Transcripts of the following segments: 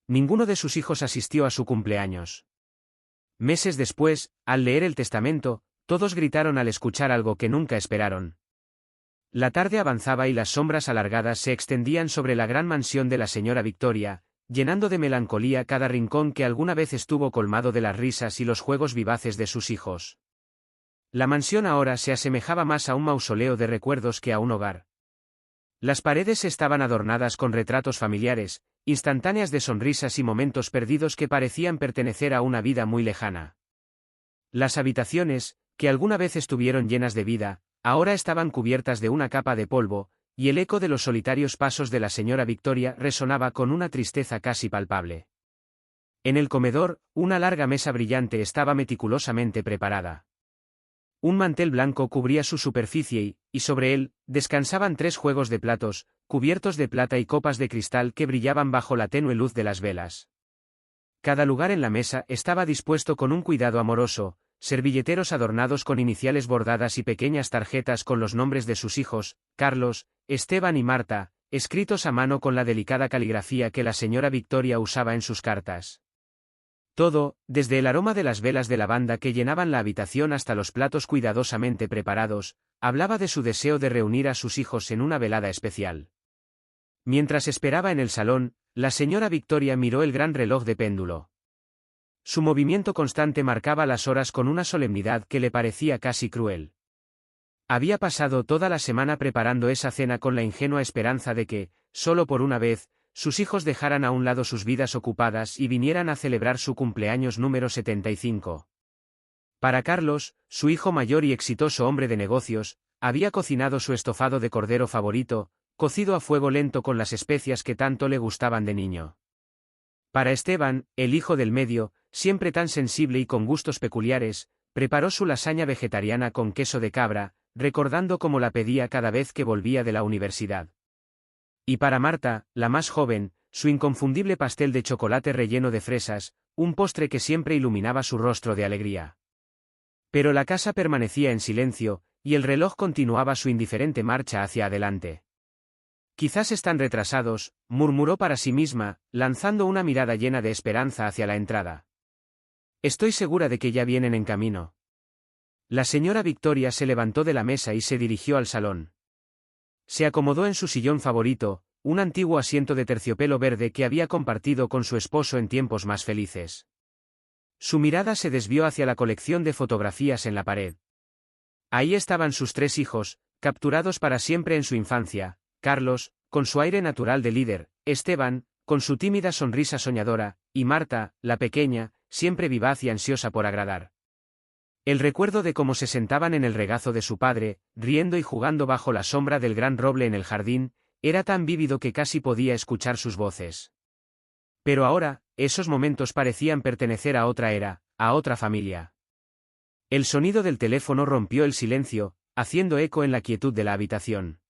Ninguno de sus hijos asistió a su cumpleaños. Meses después, al leer el testamento, todos gritaron al escuchar algo que nunca esperaron. La tarde avanzaba y las sombras alargadas se extendían sobre la gran mansión de la señora Victoria, llenando de melancolía cada rincón que alguna vez estuvo colmado de las risas y los juegos vivaces de sus hijos. La mansión ahora se asemejaba más a un mausoleo de recuerdos que a un hogar. Las paredes estaban adornadas con retratos familiares, instantáneas de sonrisas y momentos perdidos que parecían pertenecer a una vida muy lejana. Las habitaciones, que alguna vez estuvieron llenas de vida, ahora estaban cubiertas de una capa de polvo, y el eco de los solitarios pasos de la señora Victoria resonaba con una tristeza casi palpable. En el comedor, una larga mesa brillante estaba meticulosamente preparada. Un mantel blanco cubría su superficie y sobre él, descansaban 3 juegos de platos, cubiertos de plata y copas de cristal que brillaban bajo la tenue luz de las velas. Cada lugar en la mesa estaba dispuesto con un cuidado amoroso, servilleteros adornados con iniciales bordadas y pequeñas tarjetas con los nombres de sus hijos, Carlos, Esteban y Marta, escritos a mano con la delicada caligrafía que la señora Victoria usaba en sus cartas. Todo, desde el aroma de las velas de lavanda que llenaban la habitación hasta los platos cuidadosamente preparados, hablaba de su deseo de reunir a sus hijos en una velada especial. Mientras esperaba en el salón, la señora Victoria miró el gran reloj de péndulo. Su movimiento constante marcaba las horas con una solemnidad que le parecía casi cruel. Había pasado toda la semana preparando esa cena con la ingenua esperanza de que, solo por una vez, sus hijos dejaran a un lado sus vidas ocupadas y vinieran a celebrar su cumpleaños número 75. Para Carlos, su hijo mayor y exitoso hombre de negocios, había cocinado su estofado de cordero favorito, cocido a fuego lento con las especias que tanto le gustaban de niño. Para Esteban, el hijo del medio, siempre tan sensible y con gustos peculiares, preparó su lasaña vegetariana con queso de cabra, recordando cómo la pedía cada vez que volvía de la universidad. Y para Marta, la más joven, su inconfundible pastel de chocolate relleno de fresas, un postre que siempre iluminaba su rostro de alegría. Pero la casa permanecía en silencio, y el reloj continuaba su indiferente marcha hacia adelante. Quizás están retrasados, murmuró para sí misma, lanzando una mirada llena de esperanza hacia la entrada. Estoy segura de que ya vienen en camino. La señora Victoria se levantó de la mesa y se dirigió al salón. Se acomodó en su sillón favorito, un antiguo asiento de terciopelo verde que había compartido con su esposo en tiempos más felices. Su mirada se desvió hacia la colección de fotografías en la pared. Ahí estaban sus 3 hijos, capturados para siempre en su infancia, Carlos, con su aire natural de líder, Esteban, con su tímida sonrisa soñadora, y Marta, la pequeña, siempre vivaz y ansiosa por agradar. El recuerdo de cómo se sentaban en el regazo de su padre, riendo y jugando bajo la sombra del gran roble en el jardín, era tan vívido que casi podía escuchar sus voces. Pero ahora, esos momentos parecían pertenecer a otra era, a otra familia. El sonido del teléfono rompió el silencio, haciendo eco en la quietud de la habitación.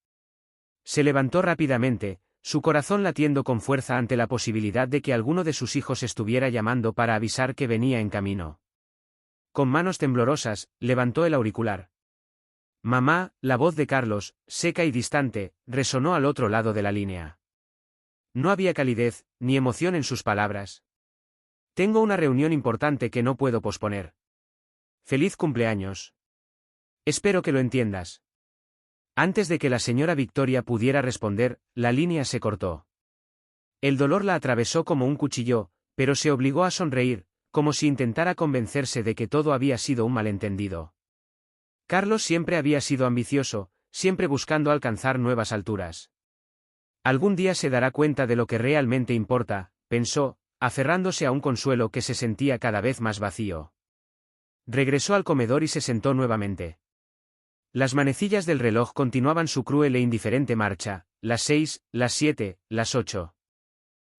Se levantó rápidamente, su corazón latiendo con fuerza ante la posibilidad de que alguno de sus hijos estuviera llamando para avisar que venía en camino. Con manos temblorosas, levantó el auricular. Mamá, la voz de Carlos, seca y distante, resonó al otro lado de la línea. No había calidez, ni emoción en sus palabras. Tengo una reunión importante que no puedo posponer. Feliz cumpleaños. Espero que lo entiendas. Antes de que la señora Victoria pudiera responder, la línea se cortó. El dolor la atravesó como un cuchillo, pero se obligó a sonreír, como si intentara convencerse de que todo había sido un malentendido. Carlos siempre había sido ambicioso, siempre buscando alcanzar nuevas alturas. Algún día se dará cuenta de lo que realmente importa, pensó, aferrándose a un consuelo que se sentía cada vez más vacío. Regresó al comedor y se sentó nuevamente. Las manecillas del reloj continuaban su cruel e indiferente marcha, las 6, las 7, las 8.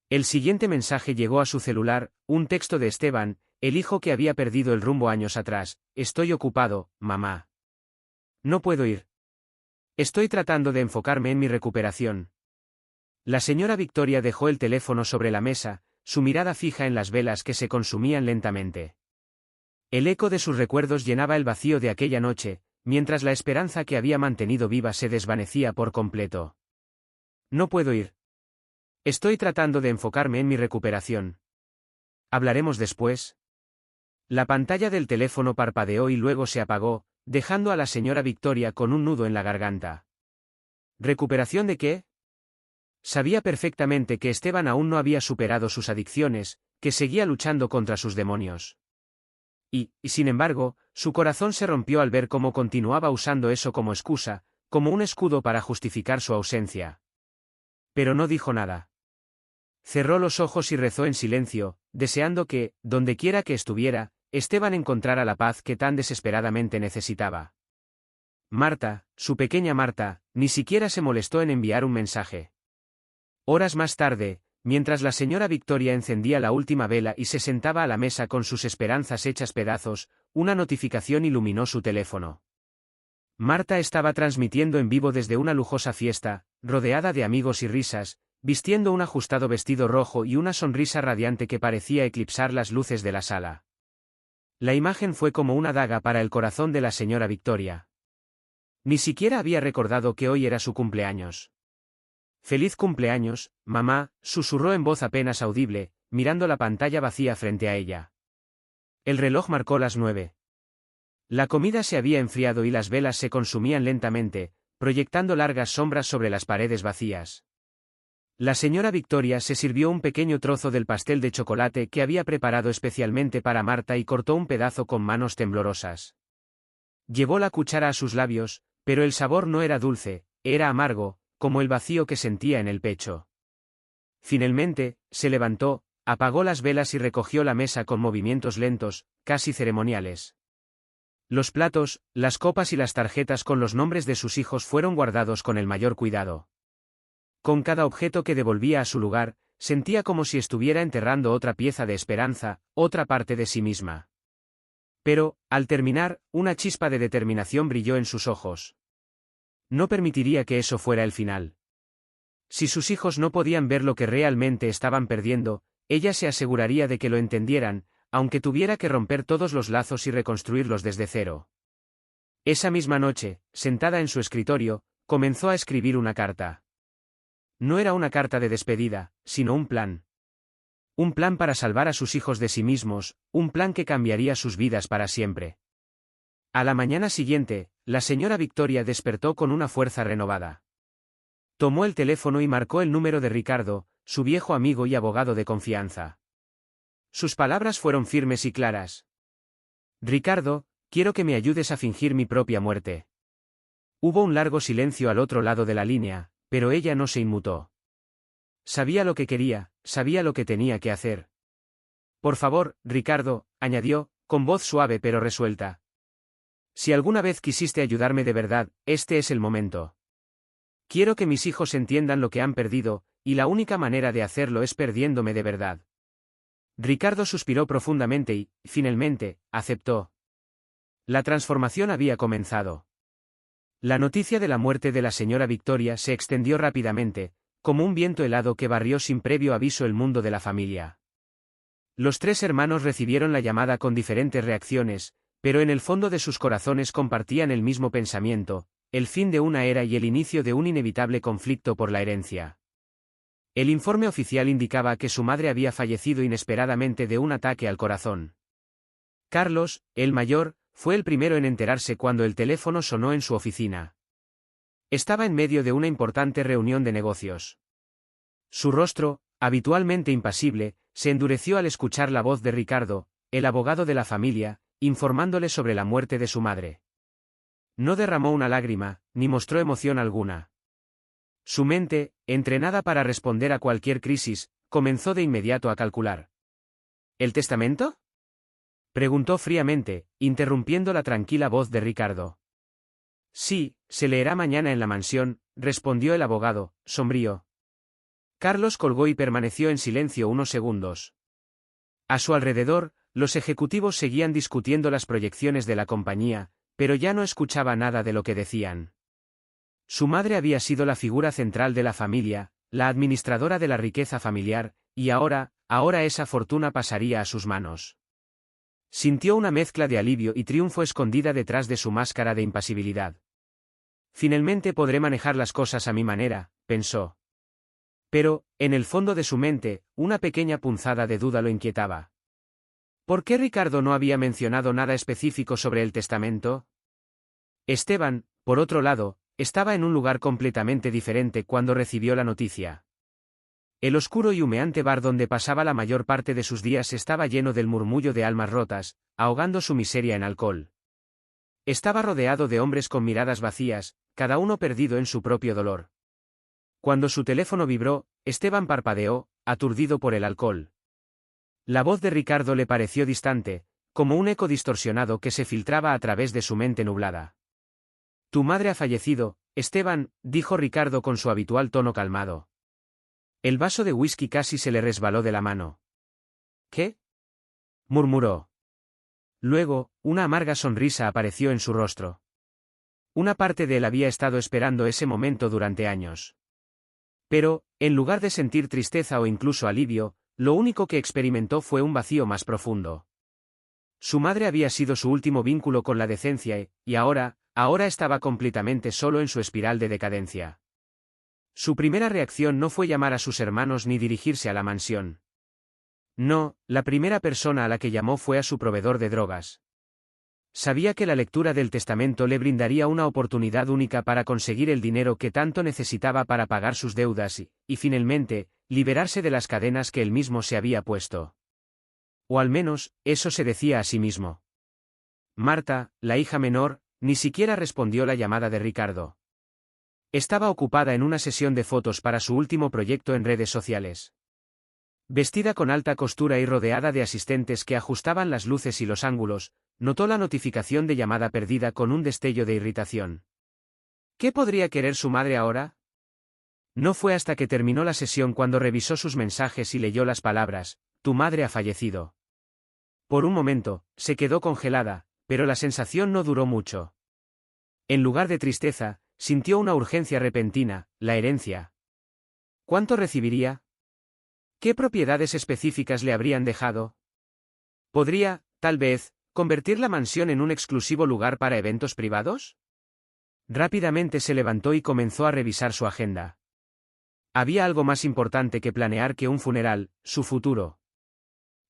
El siguiente mensaje llegó a su celular, un texto de Esteban, el hijo que había perdido el rumbo años atrás. Estoy ocupado, mamá. No puedo ir. Estoy tratando de enfocarme en mi recuperación. La señora Victoria dejó el teléfono sobre la mesa, su mirada fija en las velas que se consumían lentamente. El eco de sus recuerdos llenaba el vacío de aquella noche, mientras la esperanza que había mantenido viva se desvanecía por completo. No puedo ir. Estoy tratando de enfocarme en mi recuperación. ¿Hablaremos después? La pantalla del teléfono parpadeó y luego se apagó, dejando a la señora Victoria con un nudo en la garganta. ¿Recuperación de qué? Sabía perfectamente que Esteban aún no había superado sus adicciones, que seguía luchando contra sus demonios. Y, sin embargo, su corazón se rompió al ver cómo continuaba usando eso como excusa, como un escudo para justificar su ausencia. Pero no dijo nada. Cerró los ojos y rezó en silencio, deseando que, dondequiera que estuviera, Esteban encontrara la paz que tan desesperadamente necesitaba. Marta, su pequeña Marta, ni siquiera se molestó en enviar un mensaje. Horas más tarde, mientras la señora Victoria encendía la última vela y se sentaba a la mesa con sus esperanzas hechas pedazos, una notificación iluminó su teléfono. Marta estaba transmitiendo en vivo desde una lujosa fiesta, rodeada de amigos y risas, vistiendo un ajustado vestido rojo y una sonrisa radiante que parecía eclipsar las luces de la sala. La imagen fue como una daga para el corazón de la señora Victoria. Ni siquiera había recordado que hoy era su cumpleaños. «Feliz cumpleaños, mamá», susurró en voz apenas audible, mirando la pantalla vacía frente a ella. El reloj marcó las 9. La comida se había enfriado y las velas se consumían lentamente, proyectando largas sombras sobre las paredes vacías. La señora Victoria se sirvió un pequeño trozo del pastel de chocolate que había preparado especialmente para Marta y cortó un pedazo con manos temblorosas. Llevó la cuchara a sus labios, pero el sabor no era dulce, era amargo, como el vacío que sentía en el pecho. Finalmente, se levantó, apagó las velas y recogió la mesa con movimientos lentos, casi ceremoniales. Los platos, las copas y las tarjetas con los nombres de sus hijos fueron guardados con el mayor cuidado. Con cada objeto que devolvía a su lugar, sentía como si estuviera enterrando otra pieza de esperanza, otra parte de sí misma. Pero, al terminar, una chispa de determinación brilló en sus ojos. No permitiría que eso fuera el final. Si sus hijos no podían ver lo que realmente estaban perdiendo, ella se aseguraría de que lo entendieran, aunque tuviera que romper todos los lazos y reconstruirlos desde cero. Esa misma noche, sentada en su escritorio, comenzó a escribir una carta. No era una carta de despedida, sino un plan. Un plan para salvar a sus hijos de sí mismos, un plan que cambiaría sus vidas para siempre. A la mañana siguiente, la señora Victoria despertó con una fuerza renovada. Tomó el teléfono y marcó el número de Ricardo, su viejo amigo y abogado de confianza. Sus palabras fueron firmes y claras. «Ricardo, quiero que me ayudes a fingir mi propia muerte». Hubo un largo silencio al otro lado de la línea, pero ella no se inmutó. Sabía lo que quería, sabía lo que tenía que hacer. «Por favor, Ricardo», añadió, con voz suave pero resuelta. «Si alguna vez quisiste ayudarme de verdad, este es el momento. Quiero que mis hijos entiendan lo que han perdido, y la única manera de hacerlo es perdiéndome de verdad». Ricardo suspiró profundamente y, finalmente, aceptó. La transformación había comenzado. La noticia de la muerte de la señora Victoria se extendió rápidamente, como un viento helado que barrió sin previo aviso el mundo de la familia. Los tres hermanos recibieron la llamada con diferentes reacciones, pero en el fondo de sus corazones compartían el mismo pensamiento, el fin de una era y el inicio de un inevitable conflicto por la herencia. El informe oficial indicaba que su madre había fallecido inesperadamente de un ataque al corazón. Carlos, el mayor, fue el primero en enterarse cuando el teléfono sonó en su oficina. Estaba en medio de una importante reunión de negocios. Su rostro, habitualmente impasible, se endureció al escuchar la voz de Ricardo, el abogado de la familia, informándole sobre la muerte de su madre. No derramó una lágrima, ni mostró emoción alguna. Su mente, entrenada para responder a cualquier crisis, comenzó de inmediato a calcular. ¿El testamento?, preguntó fríamente, interrumpiendo la tranquila voz de Ricardo. Sí, se leerá mañana en la mansión, respondió el abogado, sombrío. Carlos colgó y permaneció en silencio unos segundos. A su alrededor, los ejecutivos seguían discutiendo las proyecciones de la compañía, pero ya no escuchaba nada de lo que decían. Su madre había sido la figura central de la familia, la administradora de la riqueza familiar, y ahora esa fortuna pasaría a sus manos. Sintió una mezcla de alivio y triunfo escondida detrás de su máscara de impasibilidad. Finalmente podré manejar las cosas a mi manera, pensó. Pero, en el fondo de su mente, una pequeña punzada de duda lo inquietaba. ¿Por qué Ricardo no había mencionado nada específico sobre el testamento? Esteban, por otro lado, estaba en un lugar completamente diferente cuando recibió la noticia. El oscuro y humeante bar donde pasaba la mayor parte de sus días estaba lleno del murmullo de almas rotas, ahogando su miseria en alcohol. Estaba rodeado de hombres con miradas vacías, cada uno perdido en su propio dolor. Cuando su teléfono vibró, Esteban parpadeó, aturdido por el alcohol. La voz de Ricardo le pareció distante, como un eco distorsionado que se filtraba a través de su mente nublada. «Tu madre ha fallecido, Esteban», dijo Ricardo con su habitual tono calmado. El vaso de whisky casi se le resbaló de la mano. «¿Qué?», murmuró. Luego, una amarga sonrisa apareció en su rostro. Una parte de él había estado esperando ese momento durante años. Pero, en lugar de sentir tristeza o incluso alivio, lo único que experimentó fue un vacío más profundo. Su madre había sido su último vínculo con la decencia y ahora estaba completamente solo en su espiral de decadencia. Su primera reacción no fue llamar a sus hermanos ni dirigirse a la mansión. No, la primera persona a la que llamó fue a su proveedor de drogas. Sabía que la lectura del testamento le brindaría una oportunidad única para conseguir el dinero que tanto necesitaba para pagar sus deudas y finalmente, liberarse de las cadenas que él mismo se había puesto. O al menos, eso se decía a sí mismo. Marta, la hija menor, ni siquiera respondió la llamada de Ricardo. Estaba ocupada en una sesión de fotos para su último proyecto en redes sociales. Vestida con alta costura y rodeada de asistentes que ajustaban las luces y los ángulos, notó la notificación de llamada perdida con un destello de irritación. ¿Qué podría querer su madre ahora? No fue hasta que terminó la sesión cuando revisó sus mensajes y leyó las palabras: «Tu madre ha fallecido». Por un momento, se quedó congelada, pero la sensación no duró mucho. En lugar de tristeza, sintió una urgencia repentina: la herencia. ¿Cuánto recibiría? ¿Qué propiedades específicas le habrían dejado? ¿Podría, tal vez, convertir la mansión en un exclusivo lugar para eventos privados? Rápidamente se levantó y comenzó a revisar su agenda. Había algo más importante que planear que un funeral: su futuro.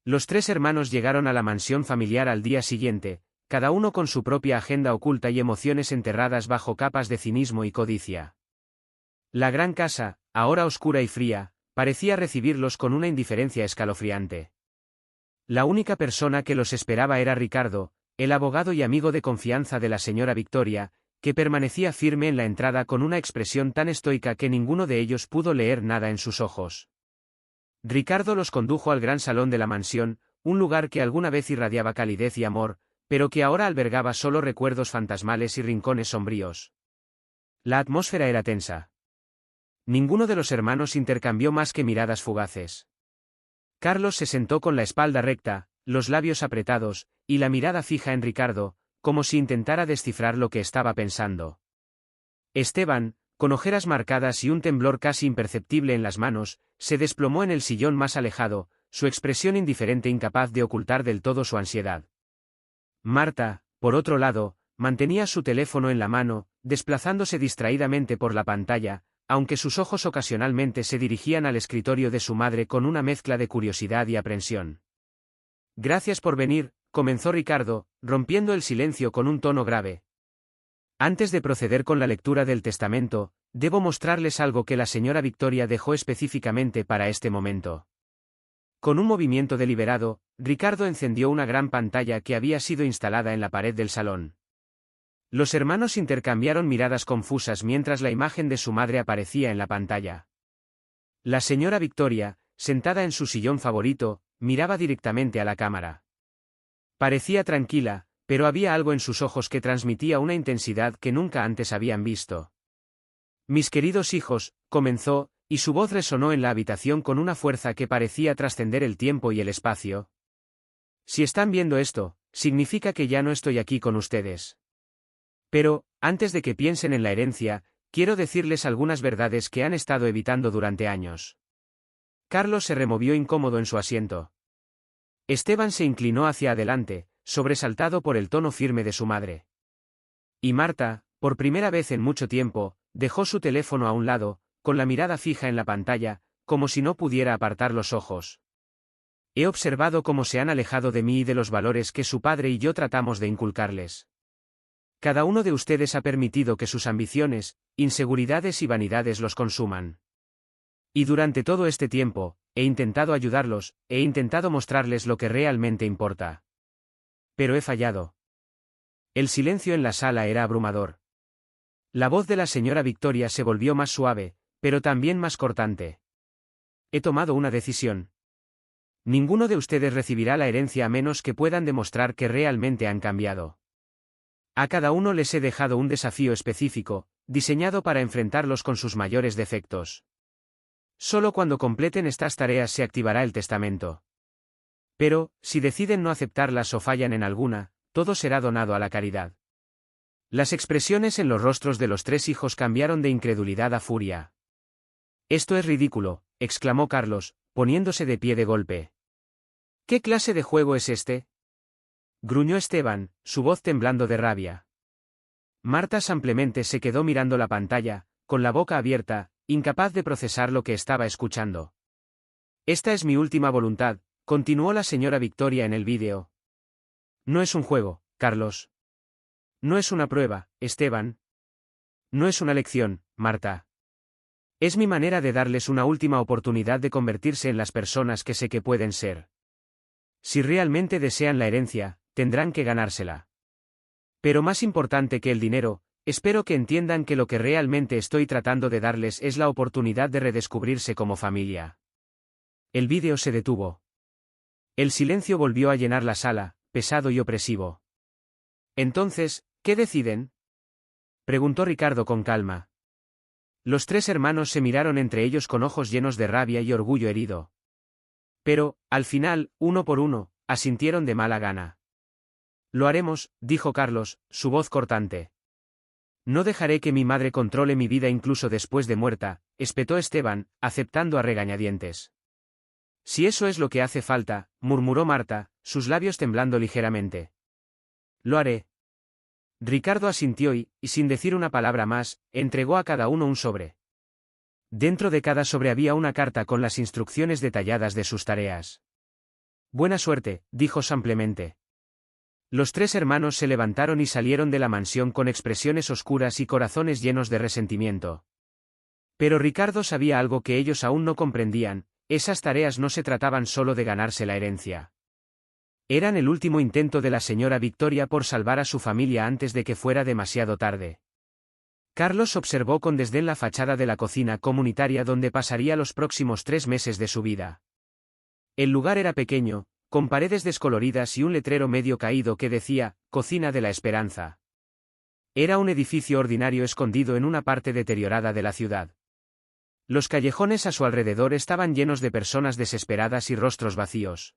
Los tres hermanos llegaron a la mansión familiar al día siguiente, cada uno con su propia agenda oculta y emociones enterradas bajo capas de cinismo y codicia. La gran casa, ahora oscura y fría, parecía recibirlos con una indiferencia escalofriante. La única persona que los esperaba era Ricardo, el abogado y amigo de confianza de la señora Victoria, que permanecía firme en la entrada con una expresión tan estoica que ninguno de ellos pudo leer nada en sus ojos. Ricardo los condujo al gran salón de la mansión, un lugar que alguna vez irradiaba calidez y amor, pero que ahora albergaba solo recuerdos fantasmales y rincones sombríos. La atmósfera era tensa. Ninguno de los hermanos intercambió más que miradas fugaces. Carlos se sentó con la espalda recta, los labios apretados, y la mirada fija en Ricardo, como si intentara descifrar lo que estaba pensando. Esteban, con ojeras marcadas y un temblor casi imperceptible en las manos, se desplomó en el sillón más alejado, su expresión indiferente incapaz de ocultar del todo su ansiedad. Marta, por otro lado, mantenía su teléfono en la mano, desplazándose distraídamente por la pantalla, aunque sus ojos ocasionalmente se dirigían al escritorio de su madre con una mezcla de curiosidad y aprensión. «Gracias por venir», comenzó Ricardo, rompiendo el silencio con un tono grave. «Antes de proceder con la lectura del testamento, debo mostrarles algo que la señora Victoria dejó específicamente para este momento». Con un movimiento deliberado, Ricardo encendió una gran pantalla que había sido instalada en la pared del salón. Los hermanos intercambiaron miradas confusas mientras la imagen de su madre aparecía en la pantalla. La señora Victoria, sentada en su sillón favorito, miraba directamente a la cámara. Parecía tranquila, pero había algo en sus ojos que transmitía una intensidad que nunca antes habían visto. «Mis queridos hijos», comenzó, y su voz resonó en la habitación con una fuerza que parecía trascender el tiempo y el espacio. «Si están viendo esto, significa que ya no estoy aquí con ustedes. Pero, antes de que piensen en la herencia, quiero decirles algunas verdades que han estado evitando durante años». Carlos se removió incómodo en su asiento. Esteban se inclinó hacia adelante, sobresaltado por el tono firme de su madre. Y Marta, por primera vez en mucho tiempo, dejó su teléfono a un lado, con la mirada fija en la pantalla, como si no pudiera apartar los ojos. He observado cómo se han alejado de mí y de los valores que su padre y yo tratamos de inculcarles. Cada uno de ustedes ha permitido que sus ambiciones, inseguridades y vanidades los consuman. Y durante todo este tiempo, he intentado ayudarlos, he intentado mostrarles lo que realmente importa. Pero he fallado. El silencio en la sala era abrumador. La voz de la señora Victoria se volvió más suave, pero también más cortante. He tomado una decisión. Ninguno de ustedes recibirá la herencia a menos que puedan demostrar que realmente han cambiado. A cada uno les he dejado un desafío específico, diseñado para enfrentarlos con sus mayores defectos. Solo cuando completen estas tareas se activará el testamento. Pero, si deciden no aceptarlas o fallan en alguna, todo será donado a la caridad. Las expresiones en los rostros de los tres hijos cambiaron de incredulidad a furia. «Esto es ridículo», exclamó Carlos, poniéndose de pie de golpe. «¿Qué clase de juego es este?», gruñó Esteban, su voz temblando de rabia. Marta simplemente se quedó mirando la pantalla, con la boca abierta, incapaz de procesar lo que estaba escuchando. «Esta es mi última voluntad», continuó la señora Victoria en el vídeo. «No es un juego, Carlos. No es una prueba, Esteban. No es una lección, Marta. Es mi manera de darles una última oportunidad de convertirse en las personas que sé que pueden ser. Si realmente desean la herencia, tendrán que ganársela. Pero más importante que el dinero, espero que entiendan que lo que realmente estoy tratando de darles es la oportunidad de redescubrirse como familia». El vídeo se detuvo. El silencio volvió a llenar la sala, pesado y opresivo. «Entonces, ¿qué deciden?», preguntó Ricardo con calma. Los tres hermanos se miraron entre ellos con ojos llenos de rabia y orgullo herido. Pero, al final, uno por uno, asintieron de mala gana. «Lo haremos», dijo Carlos, su voz cortante. «No dejaré que mi madre controle mi vida incluso después de muerta», espetó Esteban, aceptando a regañadientes. «Si eso es lo que hace falta», murmuró Marta, sus labios temblando ligeramente. «Lo haré». Ricardo asintió y, sin decir una palabra más, entregó a cada uno un sobre. Dentro de cada sobre había una carta con las instrucciones detalladas de sus tareas. «Buena suerte», dijo simplemente. Los tres hermanos se levantaron y salieron de la mansión con expresiones oscuras y corazones llenos de resentimiento. Pero Ricardo sabía algo que ellos aún no comprendían: esas tareas no se trataban solo de ganarse la herencia. Eran el último intento de la señora Victoria por salvar a su familia antes de que fuera demasiado tarde. Carlos observó con desdén la fachada de la cocina comunitaria donde pasaría los próximos 3 meses de su vida. El lugar era pequeño, con paredes descoloridas y un letrero medio caído que decía, «Cocina de la Esperanza». Era un edificio ordinario escondido en una parte deteriorada de la ciudad. Los callejones a su alrededor estaban llenos de personas desesperadas y rostros vacíos.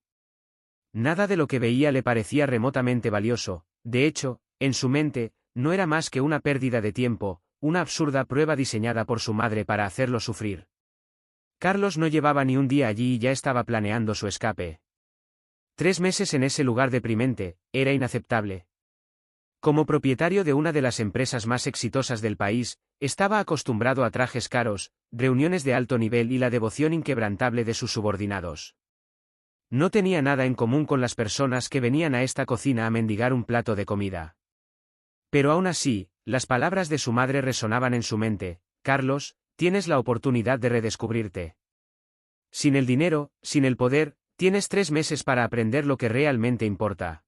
Nada de lo que veía le parecía remotamente valioso, de hecho, en su mente, no era más que una pérdida de tiempo, una absurda prueba diseñada por su madre para hacerlo sufrir. Carlos no llevaba ni un día allí y ya estaba planeando su escape. 3 meses en ese lugar deprimente, era inaceptable. Como propietario de una de las empresas más exitosas del país, estaba acostumbrado a trajes caros, reuniones de alto nivel y la devoción inquebrantable de sus subordinados. No tenía nada en común con las personas que venían a esta cocina a mendigar un plato de comida. Pero aún así, las palabras de su madre resonaban en su mente: «Carlos, tienes la oportunidad de redescubrirte. Sin el dinero, sin el poder, tienes 3 meses para aprender lo que realmente importa».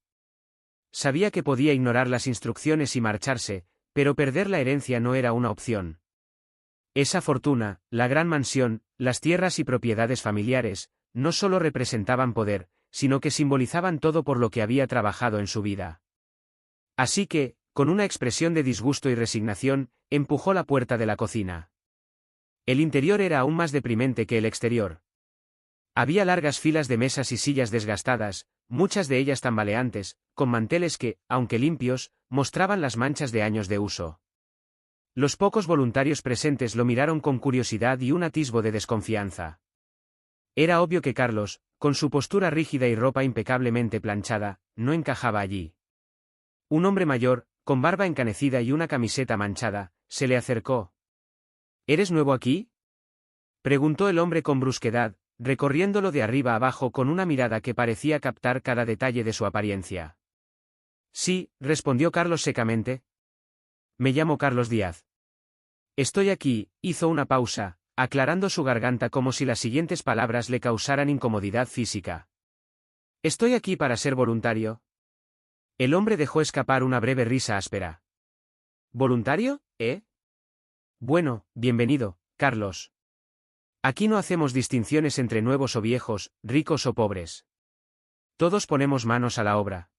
Sabía que podía ignorar las instrucciones y marcharse, pero perder la herencia no era una opción. Esa fortuna, la gran mansión, las tierras y propiedades familiares, no solo representaban poder, sino que simbolizaban todo por lo que había trabajado en su vida. Así que, con una expresión de disgusto y resignación, empujó la puerta de la cocina. El interior era aún más deprimente que el exterior. Había largas filas de mesas y sillas desgastadas, muchas de ellas tambaleantes, con manteles que, aunque limpios, mostraban las manchas de años de uso. Los pocos voluntarios presentes lo miraron con curiosidad y un atisbo de desconfianza. Era obvio que Carlos, con su postura rígida y ropa impecablemente planchada, no encajaba allí. Un hombre mayor, con barba encanecida y una camiseta manchada, se le acercó. «¿Eres nuevo aquí?», Preguntó el hombre con brusquedad, recorriéndolo de arriba abajo con una mirada que parecía captar cada detalle de su apariencia. Sí, respondió Carlos secamente. Me llamo Carlos Díaz. Estoy aquí, hizo una pausa, aclarando su garganta como si las siguientes palabras le causaran incomodidad física. Estoy aquí para ser voluntario. El hombre dejó escapar una breve risa áspera. ¿Voluntario, eh? Bueno, bienvenido, Carlos. Aquí no hacemos distinciones entre nuevos o viejos, ricos o pobres. Todos ponemos manos a la obra.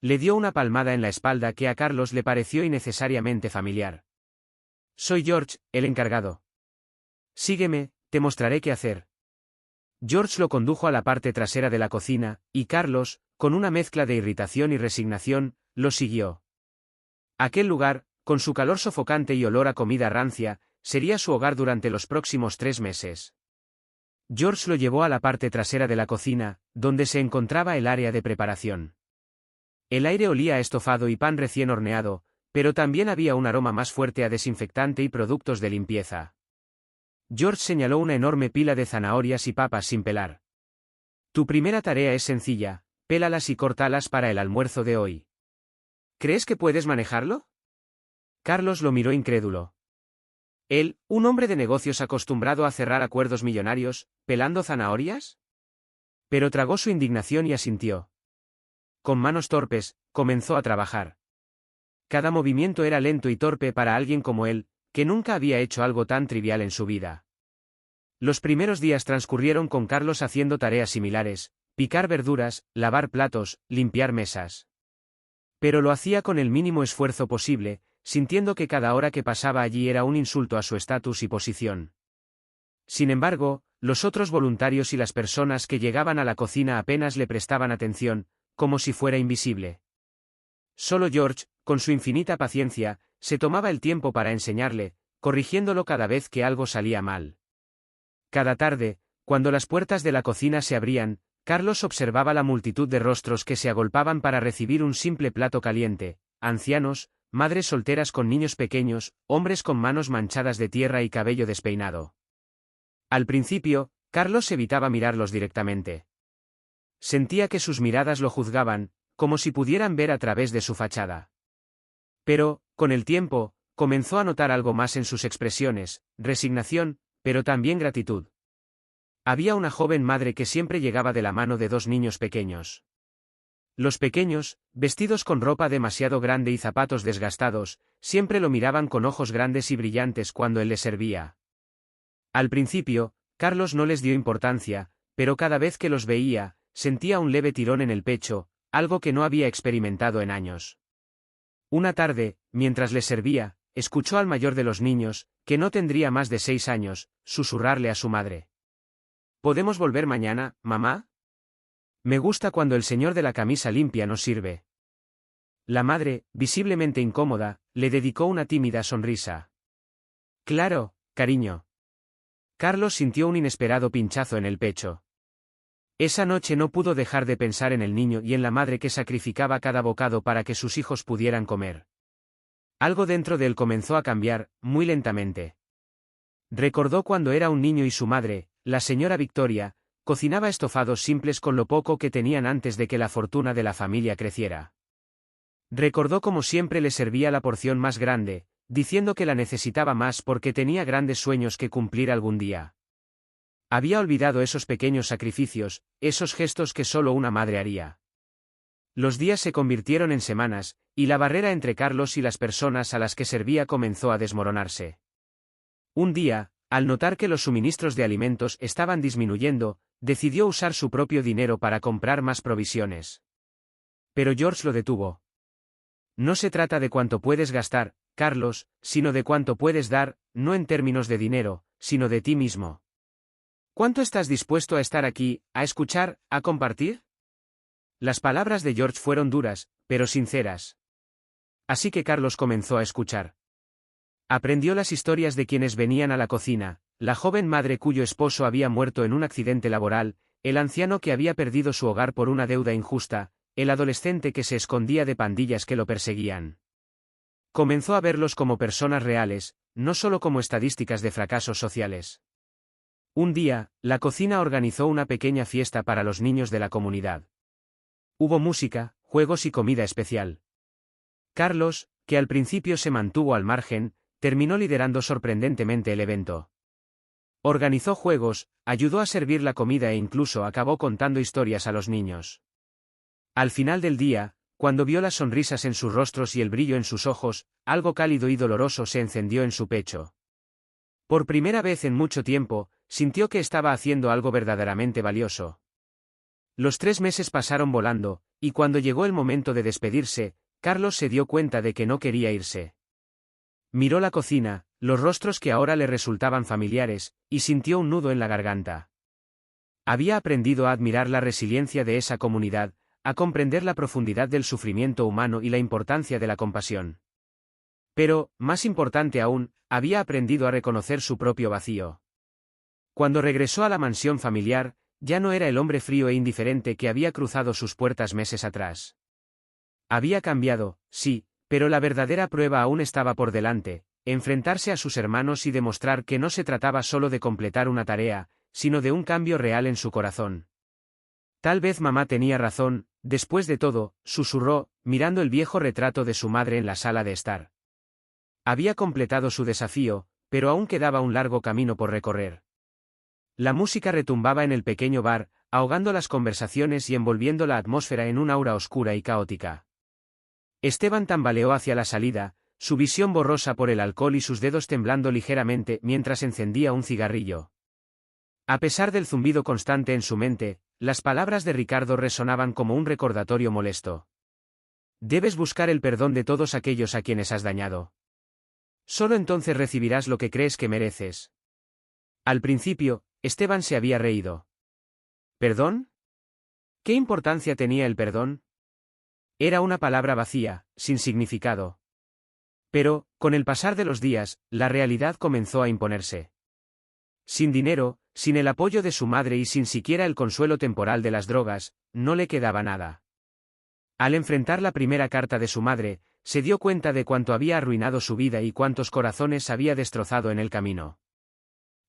Le dio una palmada en la espalda que a Carlos le pareció innecesariamente familiar. Soy George, el encargado. Sígueme, te mostraré qué hacer. George lo condujo a la parte trasera de la cocina, y Carlos, con una mezcla de irritación y resignación, lo siguió. Aquel lugar, con su calor sofocante y olor a comida rancia, sería su hogar durante los próximos 3 meses. George lo llevó a la parte trasera de la cocina, donde se encontraba el área de preparación. El aire olía a estofado y pan recién horneado, pero también había un aroma más fuerte a desinfectante y productos de limpieza. George señaló una enorme pila de zanahorias y papas sin pelar. Tu primera tarea es sencilla, pélalas y córtalas para el almuerzo de hoy. ¿Crees que puedes manejarlo? Carlos lo miró incrédulo. Él, un hombre de negocios acostumbrado a cerrar acuerdos millonarios, ¿pelando zanahorias? Pero tragó su indignación y asintió. Con manos torpes, comenzó a trabajar. Cada movimiento era lento y torpe para alguien como él, que nunca había hecho algo tan trivial en su vida. Los primeros días transcurrieron con Carlos haciendo tareas similares, picar verduras, lavar platos, limpiar mesas. Pero lo hacía con el mínimo esfuerzo posible, sintiendo que cada hora que pasaba allí era un insulto a su estatus y posición. Sin embargo, los otros voluntarios y las personas que llegaban a la cocina apenas le prestaban atención, como si fuera invisible. Solo George, con su infinita paciencia, se tomaba el tiempo para enseñarle, corrigiéndolo cada vez que algo salía mal. Cada tarde, cuando las puertas de la cocina se abrían, Carlos observaba la multitud de rostros que se agolpaban para recibir un simple plato caliente, ancianos, madres solteras con niños pequeños, hombres con manos manchadas de tierra y cabello despeinado. Al principio, Carlos evitaba mirarlos directamente. Sentía que sus miradas lo juzgaban, como si pudieran ver a través de su fachada. Pero, con el tiempo, comenzó a notar algo más en sus expresiones, resignación, pero también gratitud. Había una joven madre que siempre llegaba de la mano de 2 niños pequeños. Los pequeños, vestidos con ropa demasiado grande y zapatos desgastados, siempre lo miraban con ojos grandes y brillantes cuando él les servía. Al principio, Carlos no les dio importancia, pero cada vez que los veía, sentía un leve tirón en el pecho, algo que no había experimentado en años. Una tarde, mientras les servía, escuchó al mayor de los niños, que no tendría más de 6 años, susurrarle a su madre. ¿Podemos volver mañana, mamá? Me gusta cuando el señor de la camisa limpia nos sirve. La madre, visiblemente incómoda, le dedicó una tímida sonrisa. Claro, cariño. Carlos sintió un inesperado pinchazo en el pecho. Esa noche no pudo dejar de pensar en el niño y en la madre que sacrificaba cada bocado para que sus hijos pudieran comer. Algo dentro de él comenzó a cambiar, muy lentamente. Recordó cuando era un niño y su madre, la señora Victoria, cocinaba estofados simples con lo poco que tenían antes de que la fortuna de la familia creciera. Recordó cómo siempre le servía la porción más grande, diciendo que la necesitaba más porque tenía grandes sueños que cumplir algún día. Había olvidado esos pequeños sacrificios, esos gestos que solo una madre haría. Los días se convirtieron en semanas, y la barrera entre Carlos y las personas a las que servía comenzó a desmoronarse. Un día, al notar que los suministros de alimentos estaban disminuyendo, decidió usar su propio dinero para comprar más provisiones. Pero George lo detuvo. No se trata de cuánto puedes gastar, Carlos, sino de cuánto puedes dar, no en términos de dinero, sino de ti mismo. ¿Cuánto estás dispuesto a estar aquí, a escuchar, a compartir? Las palabras de George fueron duras, pero sinceras. Así que Carlos comenzó a escuchar. Aprendió las historias de quienes venían a la cocina, la joven madre cuyo esposo había muerto en un accidente laboral, el anciano que había perdido su hogar por una deuda injusta, el adolescente que se escondía de pandillas que lo perseguían. Comenzó a verlos como personas reales, no solo como estadísticas de fracasos sociales. Un día, la cocina organizó una pequeña fiesta para los niños de la comunidad. Hubo música, juegos y comida especial. Carlos, que al principio se mantuvo al margen, terminó liderando sorprendentemente el evento. Organizó juegos, ayudó a servir la comida e incluso acabó contando historias a los niños. Al final del día, cuando vio las sonrisas en sus rostros y el brillo en sus ojos, algo cálido y doloroso se encendió en su pecho. Por primera vez en mucho tiempo, sintió que estaba haciendo algo verdaderamente valioso. Los 3 meses pasaron volando, y cuando llegó el momento de despedirse, Carlos se dio cuenta de que no quería irse. Miró la cocina, los rostros que ahora le resultaban familiares, y sintió un nudo en la garganta. Había aprendido a admirar la resiliencia de esa comunidad, a comprender la profundidad del sufrimiento humano y la importancia de la compasión. Pero, más importante aún, había aprendido a reconocer su propio vacío. Cuando regresó a la mansión familiar, ya no era el hombre frío e indiferente que había cruzado sus puertas meses atrás. Había cambiado, sí, pero la verdadera prueba aún estaba por delante, enfrentarse a sus hermanos y demostrar que no se trataba solo de completar una tarea, sino de un cambio real en su corazón. Tal vez mamá tenía razón, después de todo, susurró, mirando el viejo retrato de su madre en la sala de estar. Había completado su desafío, pero aún quedaba un largo camino por recorrer. La música retumbaba en el pequeño bar, ahogando las conversaciones y envolviendo la atmósfera en un aura oscura y caótica. Esteban tambaleó hacia la salida, su visión borrosa por el alcohol y sus dedos temblando ligeramente mientras encendía un cigarrillo. A pesar del zumbido constante en su mente, las palabras de Ricardo resonaban como un recordatorio molesto. Debes buscar el perdón de todos aquellos a quienes has dañado. Solo entonces recibirás lo que crees que mereces. Al principio, Esteban se había reído. ¿Perdón? ¿Qué importancia tenía el perdón? Era una palabra vacía, sin significado. Pero, con el pasar de los días, la realidad comenzó a imponerse. Sin dinero, sin el apoyo de su madre y sin siquiera el consuelo temporal de las drogas, no le quedaba nada. Al enfrentar la primera carta de su madre, se dio cuenta de cuánto había arruinado su vida y cuántos corazones había destrozado en el camino.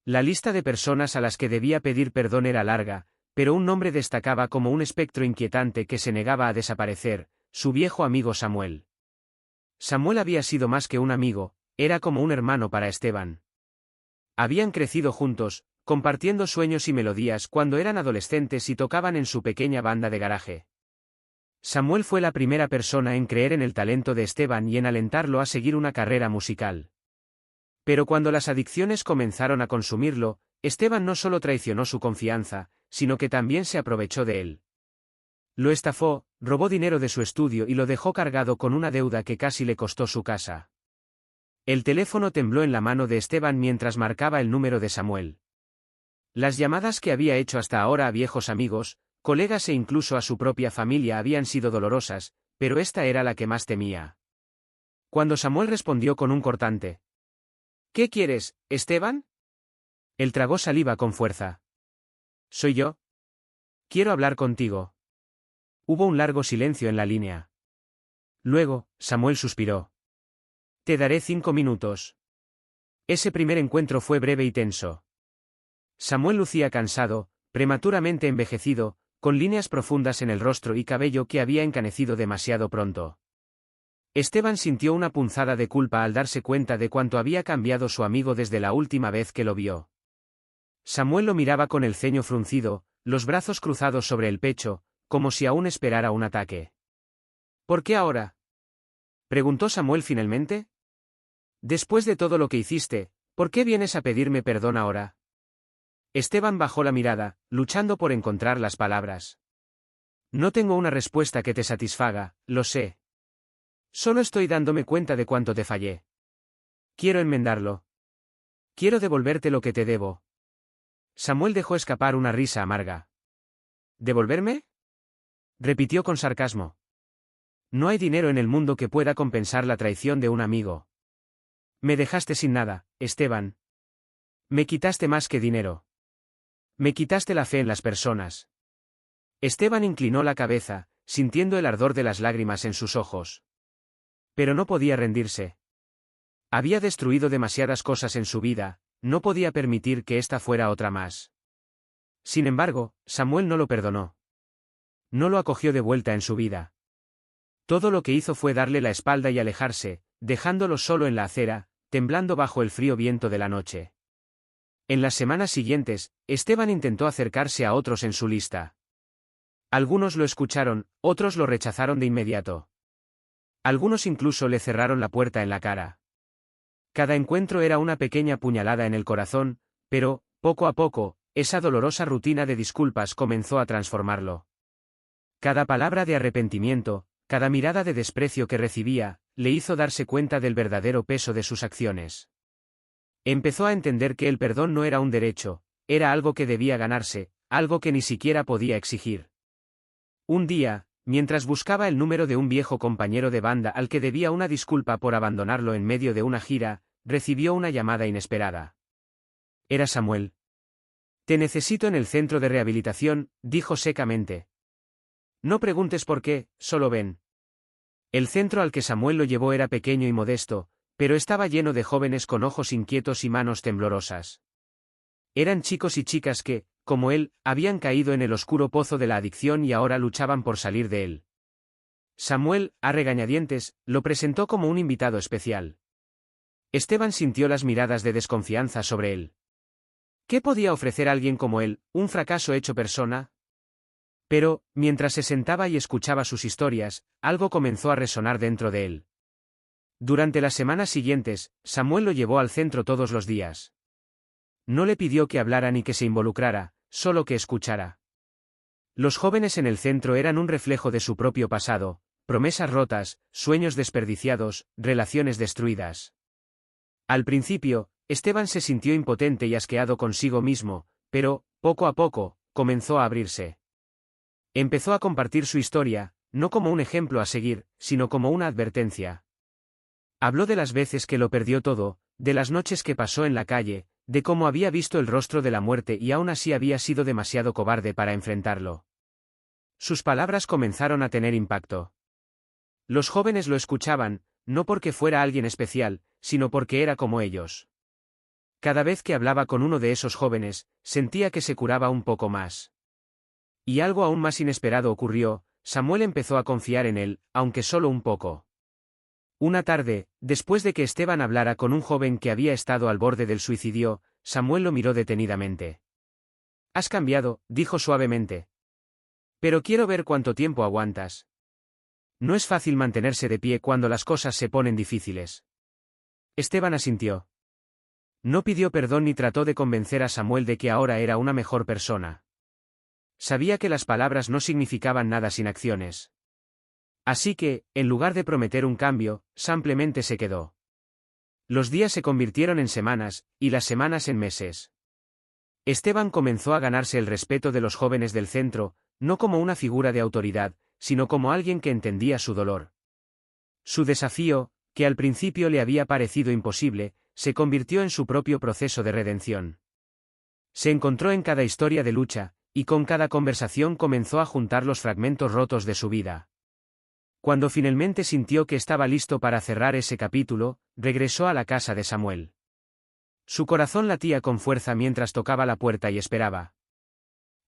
La lista de personas a las que debía pedir perdón era larga, pero un nombre destacaba como un espectro inquietante que se negaba a desaparecer: su viejo amigo Samuel. Samuel había sido más que un amigo, era como un hermano para Esteban. Habían crecido juntos, compartiendo sueños y melodías cuando eran adolescentes y tocaban en su pequeña banda de garaje. Samuel fue la primera persona en creer en el talento de Esteban y en alentarlo a seguir una carrera musical. Pero cuando las adicciones comenzaron a consumirlo, Esteban no solo traicionó su confianza, sino que también se aprovechó de él. Lo estafó, robó dinero de su estudio y lo dejó cargado con una deuda que casi le costó su casa. El teléfono tembló en la mano de Esteban mientras marcaba el número de Samuel. Las llamadas que había hecho hasta ahora a viejos amigos, colegas e incluso a su propia familia habían sido dolorosas, pero esta era la que más temía. Cuando Samuel respondió con un cortante: ¿Qué quieres, Esteban? Él tragó saliva con fuerza. ¿Soy yo? Quiero hablar contigo. Hubo un largo silencio en la línea. Luego, Samuel suspiró. Te daré 5 minutos. Ese primer encuentro fue breve y tenso. Samuel lucía cansado, prematuramente envejecido, con líneas profundas en el rostro y cabello que había encanecido demasiado pronto. Esteban sintió una punzada de culpa al darse cuenta de cuánto había cambiado su amigo desde la última vez que lo vio. Samuel lo miraba con el ceño fruncido, los brazos cruzados sobre el pecho, como si aún esperara un ataque. ¿Por qué ahora?, preguntó Samuel finalmente. Después de todo lo que hiciste, ¿por qué vienes a pedirme perdón ahora? Esteban bajó la mirada, luchando por encontrar las palabras. No tengo una respuesta que te satisfaga, lo sé. Solo estoy dándome cuenta de cuánto te fallé. Quiero enmendarlo. Quiero devolverte lo que te debo. Samuel dejó escapar una risa amarga. ¿Devolverme?, repitió con sarcasmo. No hay dinero en el mundo que pueda compensar la traición de un amigo. Me dejaste sin nada, Esteban. Me quitaste más que dinero. Me quitaste la fe en las personas. Esteban inclinó la cabeza, sintiendo el ardor de las lágrimas en sus ojos. Pero no podía rendirse. Había destruido demasiadas cosas en su vida, no podía permitir que esta fuera otra más. Sin embargo, Samuel no lo perdonó. No lo acogió de vuelta en su vida. Todo lo que hizo fue darle la espalda y alejarse, dejándolo solo en la acera, temblando bajo el frío viento de la noche. En las semanas siguientes, Esteban intentó acercarse a otros en su lista. Algunos lo escucharon, otros lo rechazaron de inmediato. Algunos incluso le cerraron la puerta en la cara. Cada encuentro era una pequeña puñalada en el corazón, pero, poco a poco, esa dolorosa rutina de disculpas comenzó a transformarlo. Cada palabra de arrepentimiento, cada mirada de desprecio que recibía, le hizo darse cuenta del verdadero peso de sus acciones. Empezó a entender que el perdón no era un derecho, era algo que debía ganarse, algo que ni siquiera podía exigir. Un día, mientras buscaba el número de un viejo compañero de banda al que debía una disculpa por abandonarlo en medio de una gira, recibió una llamada inesperada. Era Samuel. «Te necesito en el centro de rehabilitación», dijo secamente. «No preguntes por qué, solo ven». El centro al que Samuel lo llevó era pequeño y modesto, pero estaba lleno de jóvenes con ojos inquietos y manos temblorosas. Eran chicos y chicas que, como él, habían caído en el oscuro pozo de la adicción y ahora luchaban por salir de él. Samuel, a regañadientes, lo presentó como un invitado especial. Esteban sintió las miradas de desconfianza sobre él. ¿Qué podía ofrecer alguien como él, un fracaso hecho persona? Pero, mientras se sentaba y escuchaba sus historias, algo comenzó a resonar dentro de él. Durante las semanas siguientes, Samuel lo llevó al centro todos los días. No le pidió que hablara ni que se involucrara, solo que escuchara. Los jóvenes en el centro eran un reflejo de su propio pasado, promesas rotas, sueños desperdiciados, relaciones destruidas. Al principio, Esteban se sintió impotente y asqueado consigo mismo, pero, poco a poco, comenzó a abrirse. Empezó a compartir su historia, no como un ejemplo a seguir, sino como una advertencia. Habló de las veces que lo perdió todo, de las noches que pasó en la calle, de cómo había visto el rostro de la muerte y aún así había sido demasiado cobarde para enfrentarlo. Sus palabras comenzaron a tener impacto. Los jóvenes lo escuchaban, no porque fuera alguien especial, sino porque era como ellos. Cada vez que hablaba con uno de esos jóvenes, sentía que se curaba un poco más. Y algo aún más inesperado ocurrió, Samuel empezó a confiar en él, aunque solo un poco. Una tarde, después de que Esteban hablara con un joven que había estado al borde del suicidio, Samuel lo miró detenidamente. «Has cambiado», dijo suavemente. «Pero quiero ver cuánto tiempo aguantas. No es fácil mantenerse de pie cuando las cosas se ponen difíciles». Esteban asintió. No pidió perdón ni trató de convencer a Samuel de que ahora era una mejor persona. Sabía que las palabras no significaban nada sin acciones. Así que, en lugar de prometer un cambio, simplemente se quedó. Los días se convirtieron en semanas, y las semanas en meses. Esteban comenzó a ganarse el respeto de los jóvenes del centro, no como una figura de autoridad, sino como alguien que entendía su dolor. Su desafío, que al principio le había parecido imposible, se convirtió en su propio proceso de redención. Se encontró en cada historia de lucha, y con cada conversación comenzó a juntar los fragmentos rotos de su vida. Cuando finalmente sintió que estaba listo para cerrar ese capítulo, regresó a la casa de Samuel. Su corazón latía con fuerza mientras tocaba la puerta y esperaba.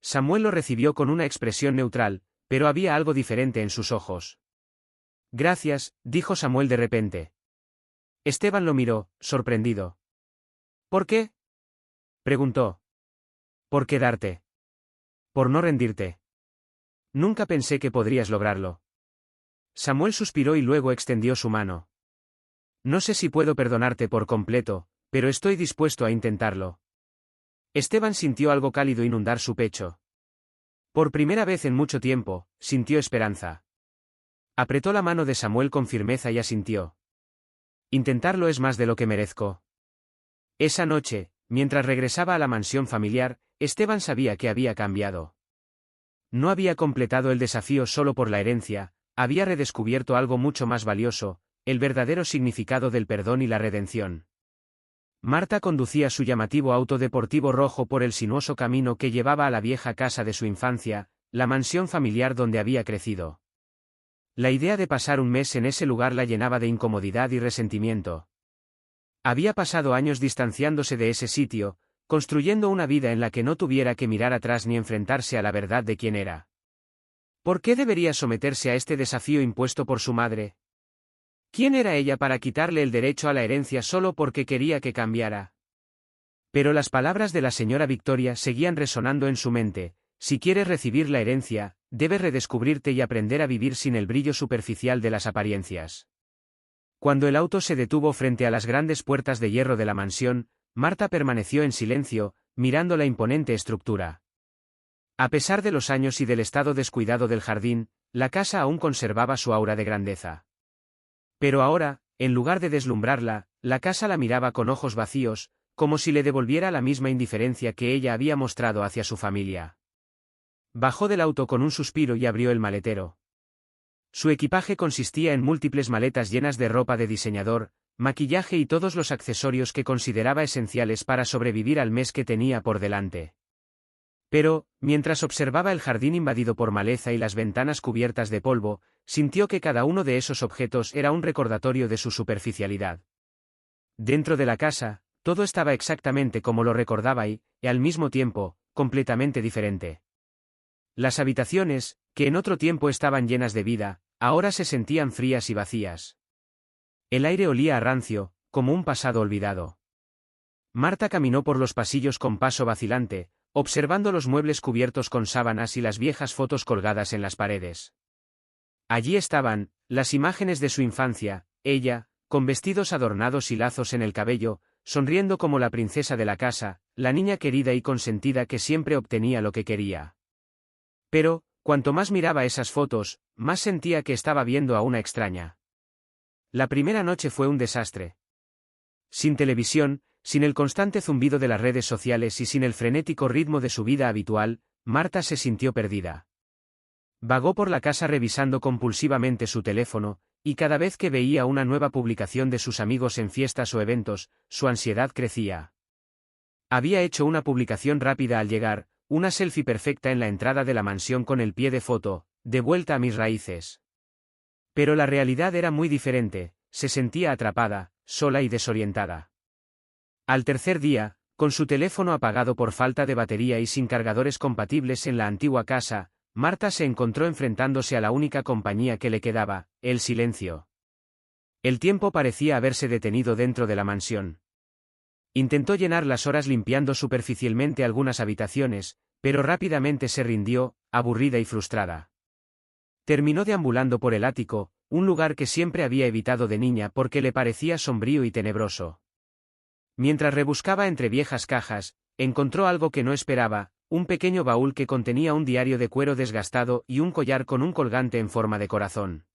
Samuel lo recibió con una expresión neutral, pero había algo diferente en sus ojos. «Gracias», dijo Samuel de repente. Esteban lo miró, sorprendido. «¿Por qué?», preguntó. «Por quedarte. Por no rendirte. Nunca pensé que podrías lograrlo». Samuel suspiró y luego extendió su mano. «No sé si puedo perdonarte por completo, pero estoy dispuesto a intentarlo». Esteban sintió algo cálido inundar su pecho. Por primera vez en mucho tiempo, sintió esperanza. Apretó la mano de Samuel con firmeza y asintió. «Intentarlo es más de lo que merezco». Esa noche, mientras regresaba a la mansión familiar, Esteban sabía que había cambiado. No había completado el desafío solo por la herencia, había redescubierto algo mucho más valioso, el verdadero significado del perdón y la redención. Marta conducía su llamativo auto deportivo rojo por el sinuoso camino que llevaba a la vieja casa de su infancia, la mansión familiar donde había crecido. La idea de pasar un mes en ese lugar la llenaba de incomodidad y resentimiento. Había pasado años distanciándose de ese sitio, construyendo una vida en la que no tuviera que mirar atrás ni enfrentarse a la verdad de quién era. ¿Por qué debería someterse a este desafío impuesto por su madre? ¿Quién era ella para quitarle el derecho a la herencia solo porque quería que cambiara? Pero las palabras de la señora Victoria seguían resonando en su mente: si quieres recibir la herencia, debes redescubrirte y aprender a vivir sin el brillo superficial de las apariencias. Cuando el auto se detuvo frente a las grandes puertas de hierro de la mansión, Marta permaneció en silencio, mirando la imponente estructura. A pesar de los años y del estado descuidado del jardín, la casa aún conservaba su aura de grandeza. Pero ahora, en lugar de deslumbrarla, la casa la miraba con ojos vacíos, como si le devolviera la misma indiferencia que ella había mostrado hacia su familia. Bajó del auto con un suspiro y abrió el maletero. Su equipaje consistía en múltiples maletas llenas de ropa de diseñador, maquillaje y todos los accesorios que consideraba esenciales para sobrevivir al mes que tenía por delante. Pero, mientras observaba el jardín invadido por maleza y las ventanas cubiertas de polvo, sintió que cada uno de esos objetos era un recordatorio de su superficialidad. Dentro de la casa, todo estaba exactamente como lo recordaba y, al mismo tiempo, completamente diferente. Las habitaciones, que en otro tiempo estaban llenas de vida, ahora se sentían frías y vacías. El aire olía a rancio, como un pasado olvidado. Marta caminó por los pasillos con paso vacilante, observando los muebles cubiertos con sábanas y las viejas fotos colgadas en las paredes. Allí estaban, las imágenes de su infancia, ella, con vestidos adornados y lazos en el cabello, sonriendo como la princesa de la casa, la niña querida y consentida que siempre obtenía lo que quería. Pero, cuanto más miraba esas fotos, más sentía que estaba viendo a una extraña. La primera noche fue un desastre. Sin televisión, sin el constante zumbido de las redes sociales y sin el frenético ritmo de su vida habitual, Marta se sintió perdida. Vagó por la casa revisando compulsivamente su teléfono, y cada vez que veía una nueva publicación de sus amigos en fiestas o eventos, su ansiedad crecía. Había hecho una publicación rápida al llegar, una selfie perfecta en la entrada de la mansión con el pie de foto: de vuelta a mis raíces. Pero la realidad era muy diferente, se sentía atrapada, sola y desorientada. Al tercer día, con su teléfono apagado por falta de batería y sin cargadores compatibles en la antigua casa, Marta se encontró enfrentándose a la única compañía que le quedaba: el silencio. El tiempo parecía haberse detenido dentro de la mansión. Intentó llenar las horas limpiando superficialmente algunas habitaciones, pero rápidamente se rindió, aburrida y frustrada. Terminó deambulando por el ático, un lugar que siempre había evitado de niña porque le parecía sombrío y tenebroso. Mientras rebuscaba entre viejas cajas, encontró algo que no esperaba: un pequeño baúl que contenía un diario de cuero desgastado y un collar con un colgante en forma de corazón.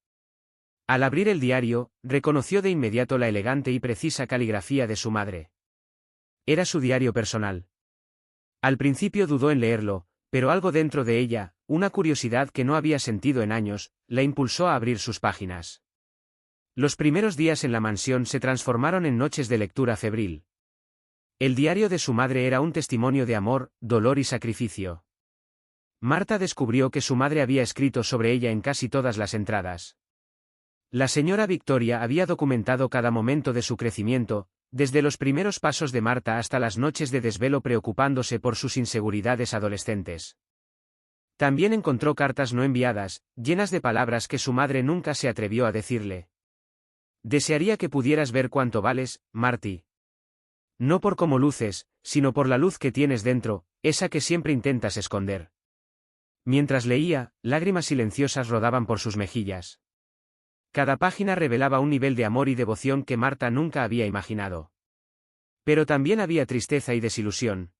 Al abrir el diario, reconoció de inmediato la elegante y precisa caligrafía de su madre. Era su diario personal. Al principio dudó en leerlo, pero algo dentro de ella, una curiosidad que no había sentido en años, la impulsó a abrir sus páginas. Los primeros días en la mansión se transformaron en noches de lectura febril. El diario de su madre era un testimonio de amor, dolor y sacrificio. Marta descubrió que su madre había escrito sobre ella en casi todas las entradas. La señora Victoria había documentado cada momento de su crecimiento, desde los primeros pasos de Marta hasta las noches de desvelo preocupándose por sus inseguridades adolescentes. También encontró cartas no enviadas, llenas de palabras que su madre nunca se atrevió a decirle. Desearía que pudieras ver cuánto vales, Marty. No por cómo luces, sino por la luz que tienes dentro, esa que siempre intentas esconder. Mientras leía, lágrimas silenciosas rodaban por sus mejillas. Cada página revelaba un nivel de amor y devoción que Marta nunca había imaginado. Pero también había tristeza y desilusión.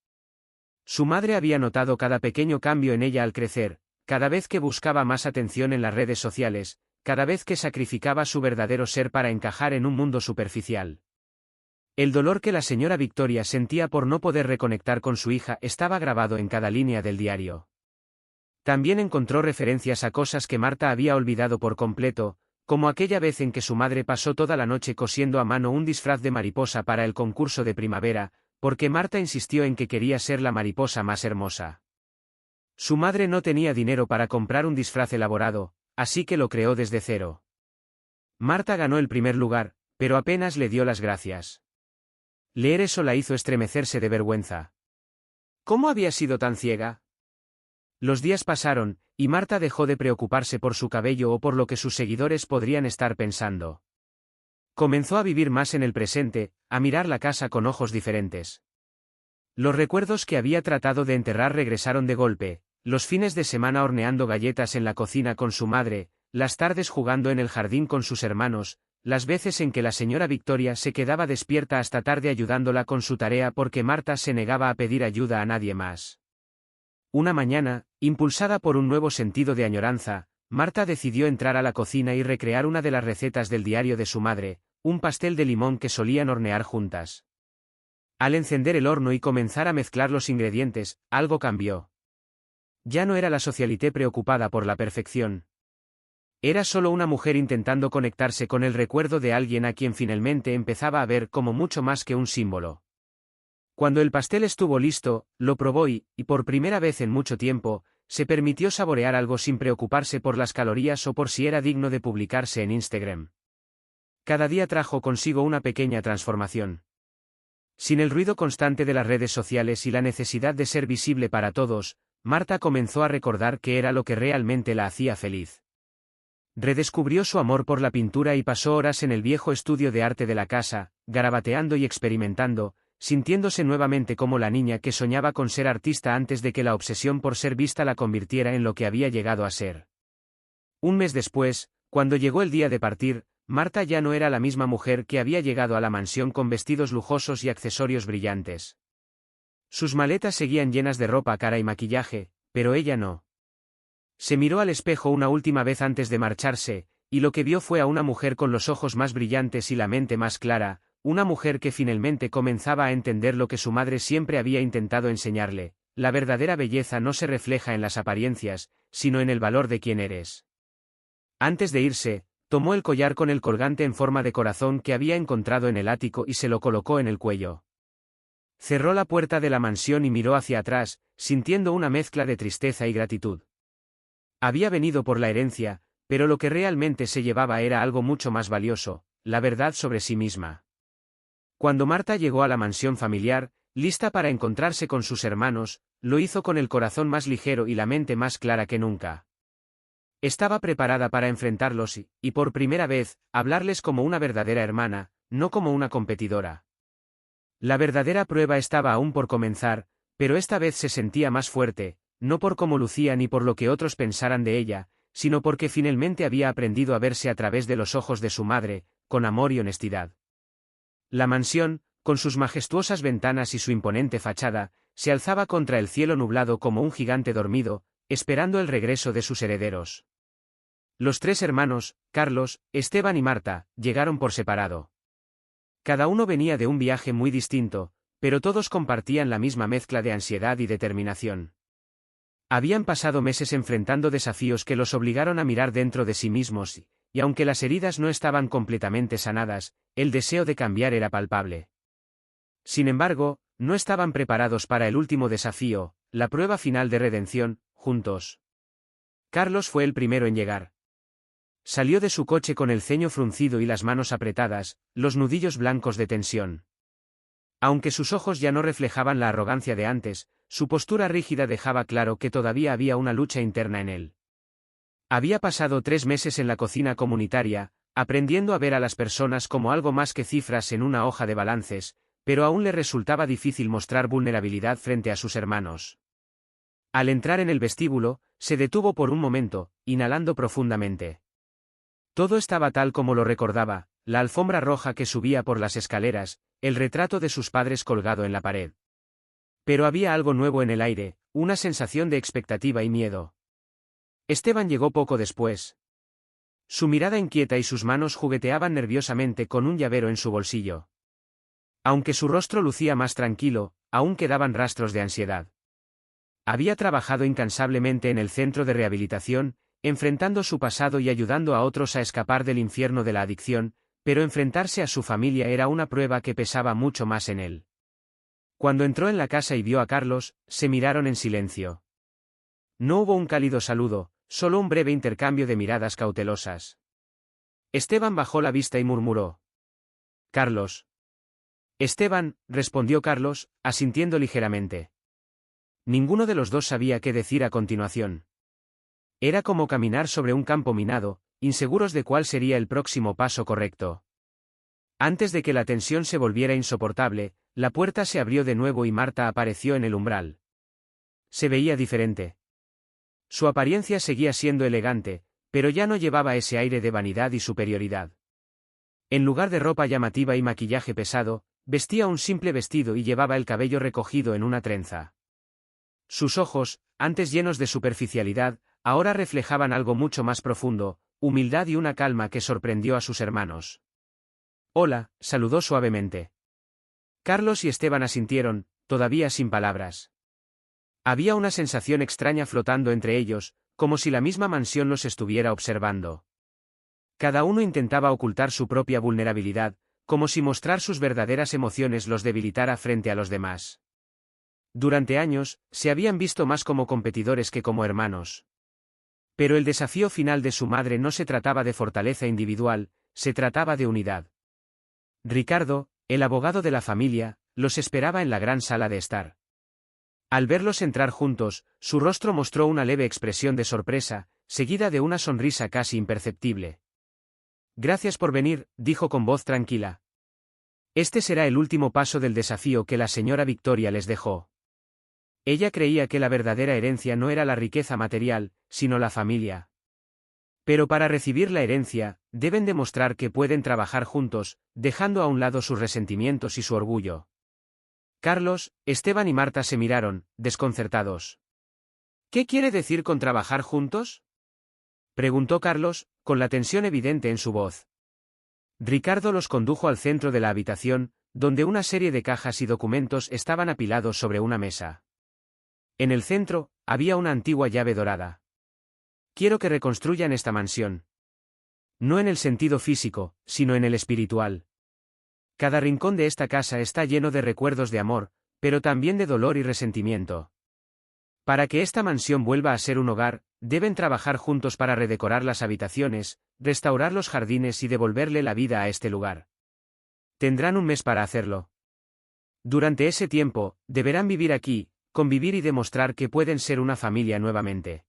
Su madre había notado cada pequeño cambio en ella al crecer, cada vez que buscaba más atención en las redes sociales, cada vez que sacrificaba su verdadero ser para encajar en un mundo superficial. El dolor que la señora Victoria sentía por no poder reconectar con su hija estaba grabado en cada línea del diario. También encontró referencias a cosas que Marta había olvidado por completo, como aquella vez en que su madre pasó toda la noche cosiendo a mano un disfraz de mariposa para el concurso de primavera, porque Marta insistió en que quería ser la mariposa más hermosa. Su madre no tenía dinero para comprar un disfraz elaborado, así que lo creó desde cero. Marta ganó el primer lugar, pero apenas le dio las gracias. Leer eso la hizo estremecerse de vergüenza. ¿Cómo había sido tan ciega? Los días pasaron, y Marta dejó de preocuparse por su cabello o por lo que sus seguidores podrían estar pensando. Comenzó a vivir más en el presente, a mirar la casa con ojos diferentes. Los recuerdos que había tratado de enterrar regresaron de golpe, los fines de semana horneando galletas en la cocina con su madre, las tardes jugando en el jardín con sus hermanos, las veces en que la señora Victoria se quedaba despierta hasta tarde ayudándola con su tarea porque Marta se negaba a pedir ayuda a nadie más. Una mañana, impulsada por un nuevo sentido de añoranza, Marta decidió entrar a la cocina y recrear una de las recetas del diario de su madre, un pastel de limón que solían hornear juntas. Al encender el horno y comenzar a mezclar los ingredientes, algo cambió. Ya no era la socialité preocupada por la perfección. Era solo una mujer intentando conectarse con el recuerdo de alguien a quien finalmente empezaba a ver como mucho más que un símbolo. Cuando el pastel estuvo listo, lo probó y por primera vez en mucho tiempo, se permitió saborear algo sin preocuparse por las calorías o por si era digno de publicarse en Instagram. Cada día trajo consigo una pequeña transformación. Sin el ruido constante de las redes sociales y la necesidad de ser visible para todos, Marta comenzó a recordar qué era lo que realmente la hacía feliz. Redescubrió su amor por la pintura y pasó horas en el viejo estudio de arte de la casa, garabateando y experimentando, sintiéndose nuevamente como la niña que soñaba con ser artista antes de que la obsesión por ser vista la convirtiera en lo que había llegado a ser. Un mes después, cuando llegó el día de partir, Marta ya no era la misma mujer que había llegado a la mansión con vestidos lujosos y accesorios brillantes. Sus maletas seguían llenas de ropa cara y maquillaje, pero ella no. Se miró al espejo una última vez antes de marcharse, y lo que vio fue a una mujer con los ojos más brillantes y la mente más clara, una mujer que finalmente comenzaba a entender lo que su madre siempre había intentado enseñarle: la verdadera belleza no se refleja en las apariencias, sino en el valor de quien eres. Antes de irse, tomó el collar con el colgante en forma de corazón que había encontrado en el ático y se lo colocó en el cuello. Cerró la puerta de la mansión y miró hacia atrás, sintiendo una mezcla de tristeza y gratitud. Había venido por la herencia, pero lo que realmente se llevaba era algo mucho más valioso: la verdad sobre sí misma. Cuando Marta llegó a la mansión familiar, lista para encontrarse con sus hermanos, lo hizo con el corazón más ligero y la mente más clara que nunca. Estaba preparada para enfrentarlos y por primera vez, hablarles como una verdadera hermana, no como una competidora. La verdadera prueba estaba aún por comenzar, pero esta vez se sentía más fuerte, no por cómo lucía ni por lo que otros pensaran de ella, sino porque finalmente había aprendido a verse a través de los ojos de su madre, con amor y honestidad. La mansión, con sus majestuosas ventanas y su imponente fachada, se alzaba contra el cielo nublado como un gigante dormido, esperando el regreso de sus herederos. Los tres hermanos, Carlos, Esteban y Marta, llegaron por separado. Cada uno venía de un viaje muy distinto, pero todos compartían la misma mezcla de ansiedad y determinación. Habían pasado meses enfrentando desafíos que los obligaron a mirar dentro de sí mismos, y aunque las heridas no estaban completamente sanadas, el deseo de cambiar era palpable. Sin embargo, no estaban preparados para el último desafío, la prueba final de redención, juntos. Carlos fue el primero en llegar. Salió de su coche con el ceño fruncido y las manos apretadas, los nudillos blancos de tensión. Aunque sus ojos ya no reflejaban la arrogancia de antes, su postura rígida dejaba claro que todavía había una lucha interna en él. Había pasado 3 meses en la cocina comunitaria, aprendiendo a ver a las personas como algo más que cifras en una hoja de balances, pero aún le resultaba difícil mostrar vulnerabilidad frente a sus hermanos. Al entrar en el vestíbulo, se detuvo por un momento, inhalando profundamente. Todo estaba tal como lo recordaba: la alfombra roja que subía por las escaleras, el retrato de sus padres colgado en la pared. Pero había algo nuevo en el aire, una sensación de expectativa y miedo. Esteban llegó poco después. Su mirada inquieta y sus manos jugueteaban nerviosamente con un llavero en su bolsillo. Aunque su rostro lucía más tranquilo, aún quedaban rastros de ansiedad. Había trabajado incansablemente en el centro de rehabilitación, enfrentando su pasado y ayudando a otros a escapar del infierno de la adicción, pero enfrentarse a su familia era una prueba que pesaba mucho más en él. Cuando entró en la casa y vio a Carlos, se miraron en silencio. No hubo un cálido saludo, solo un breve intercambio de miradas cautelosas. Esteban bajó la vista y murmuró: «Carlos». Esteban, respondió Carlos, asintiendo ligeramente. Ninguno de los dos sabía qué decir a continuación. Era como caminar sobre un campo minado, inseguros de cuál sería el próximo paso correcto. Antes de que la tensión se volviera insoportable, la puerta se abrió de nuevo y Marta apareció en el umbral. Se veía diferente. Su apariencia seguía siendo elegante, pero ya no llevaba ese aire de vanidad y superioridad. En lugar de ropa llamativa y maquillaje pesado, vestía un simple vestido y llevaba el cabello recogido en una trenza. Sus ojos, antes llenos de superficialidad, ahora reflejaban algo mucho más profundo, humildad y una calma que sorprendió a sus hermanos. Hola, saludó suavemente. Carlos y Esteban asintieron, todavía sin palabras. Había una sensación extraña flotando entre ellos, como si la misma mansión los estuviera observando. Cada uno intentaba ocultar su propia vulnerabilidad, como si mostrar sus verdaderas emociones los debilitara frente a los demás. Durante años, se habían visto más como competidores que como hermanos. Pero el desafío final de su madre no se trataba de fortaleza individual, se trataba de unidad. Ricardo, el abogado de la familia, los esperaba en la gran sala de estar. Al verlos entrar juntos, su rostro mostró una leve expresión de sorpresa, seguida de una sonrisa casi imperceptible. Gracias por venir, dijo con voz tranquila. Este será el último paso del desafío que la señora Victoria les dejó. Ella creía que la verdadera herencia no era la riqueza material, sino la familia. Pero para recibir la herencia, deben demostrar que pueden trabajar juntos, dejando a un lado sus resentimientos y su orgullo. Carlos, Esteban y Marta se miraron, desconcertados. ¿Qué quiere decir con trabajar juntos?, preguntó Carlos, con la tensión evidente en su voz. Ricardo los condujo al centro de la habitación, donde una serie de cajas y documentos estaban apilados sobre una mesa. En el centro, había una antigua llave dorada. Quiero que reconstruyan esta mansión. No en el sentido físico, sino en el espiritual. Cada rincón de esta casa está lleno de recuerdos de amor, pero también de dolor y resentimiento. Para que esta mansión vuelva a ser un hogar, deben trabajar juntos para redecorar las habitaciones, restaurar los jardines y devolverle la vida a este lugar. Tendrán un mes para hacerlo. Durante ese tiempo, deberán vivir aquí, convivir y demostrar que pueden ser una familia nuevamente.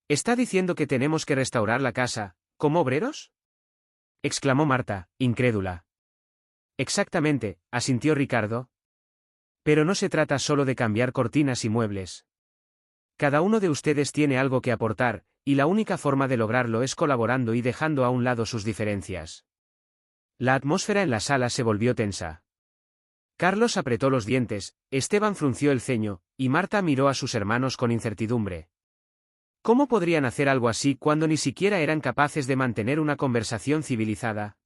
¿Está diciendo que tenemos que restaurar la casa, como obreros?, exclamó Marta, incrédula. Exactamente, asintió Ricardo. Pero no se trata solo de cambiar cortinas y muebles. Cada uno de ustedes tiene algo que aportar, y la única forma de lograrlo es colaborando y dejando a un lado sus diferencias. La atmósfera en la sala se volvió tensa. Carlos apretó los dientes, Esteban frunció el ceño, y Marta miró a sus hermanos con incertidumbre. ¿Cómo podrían hacer algo así cuando ni siquiera eran capaces de mantener una conversación civilizada?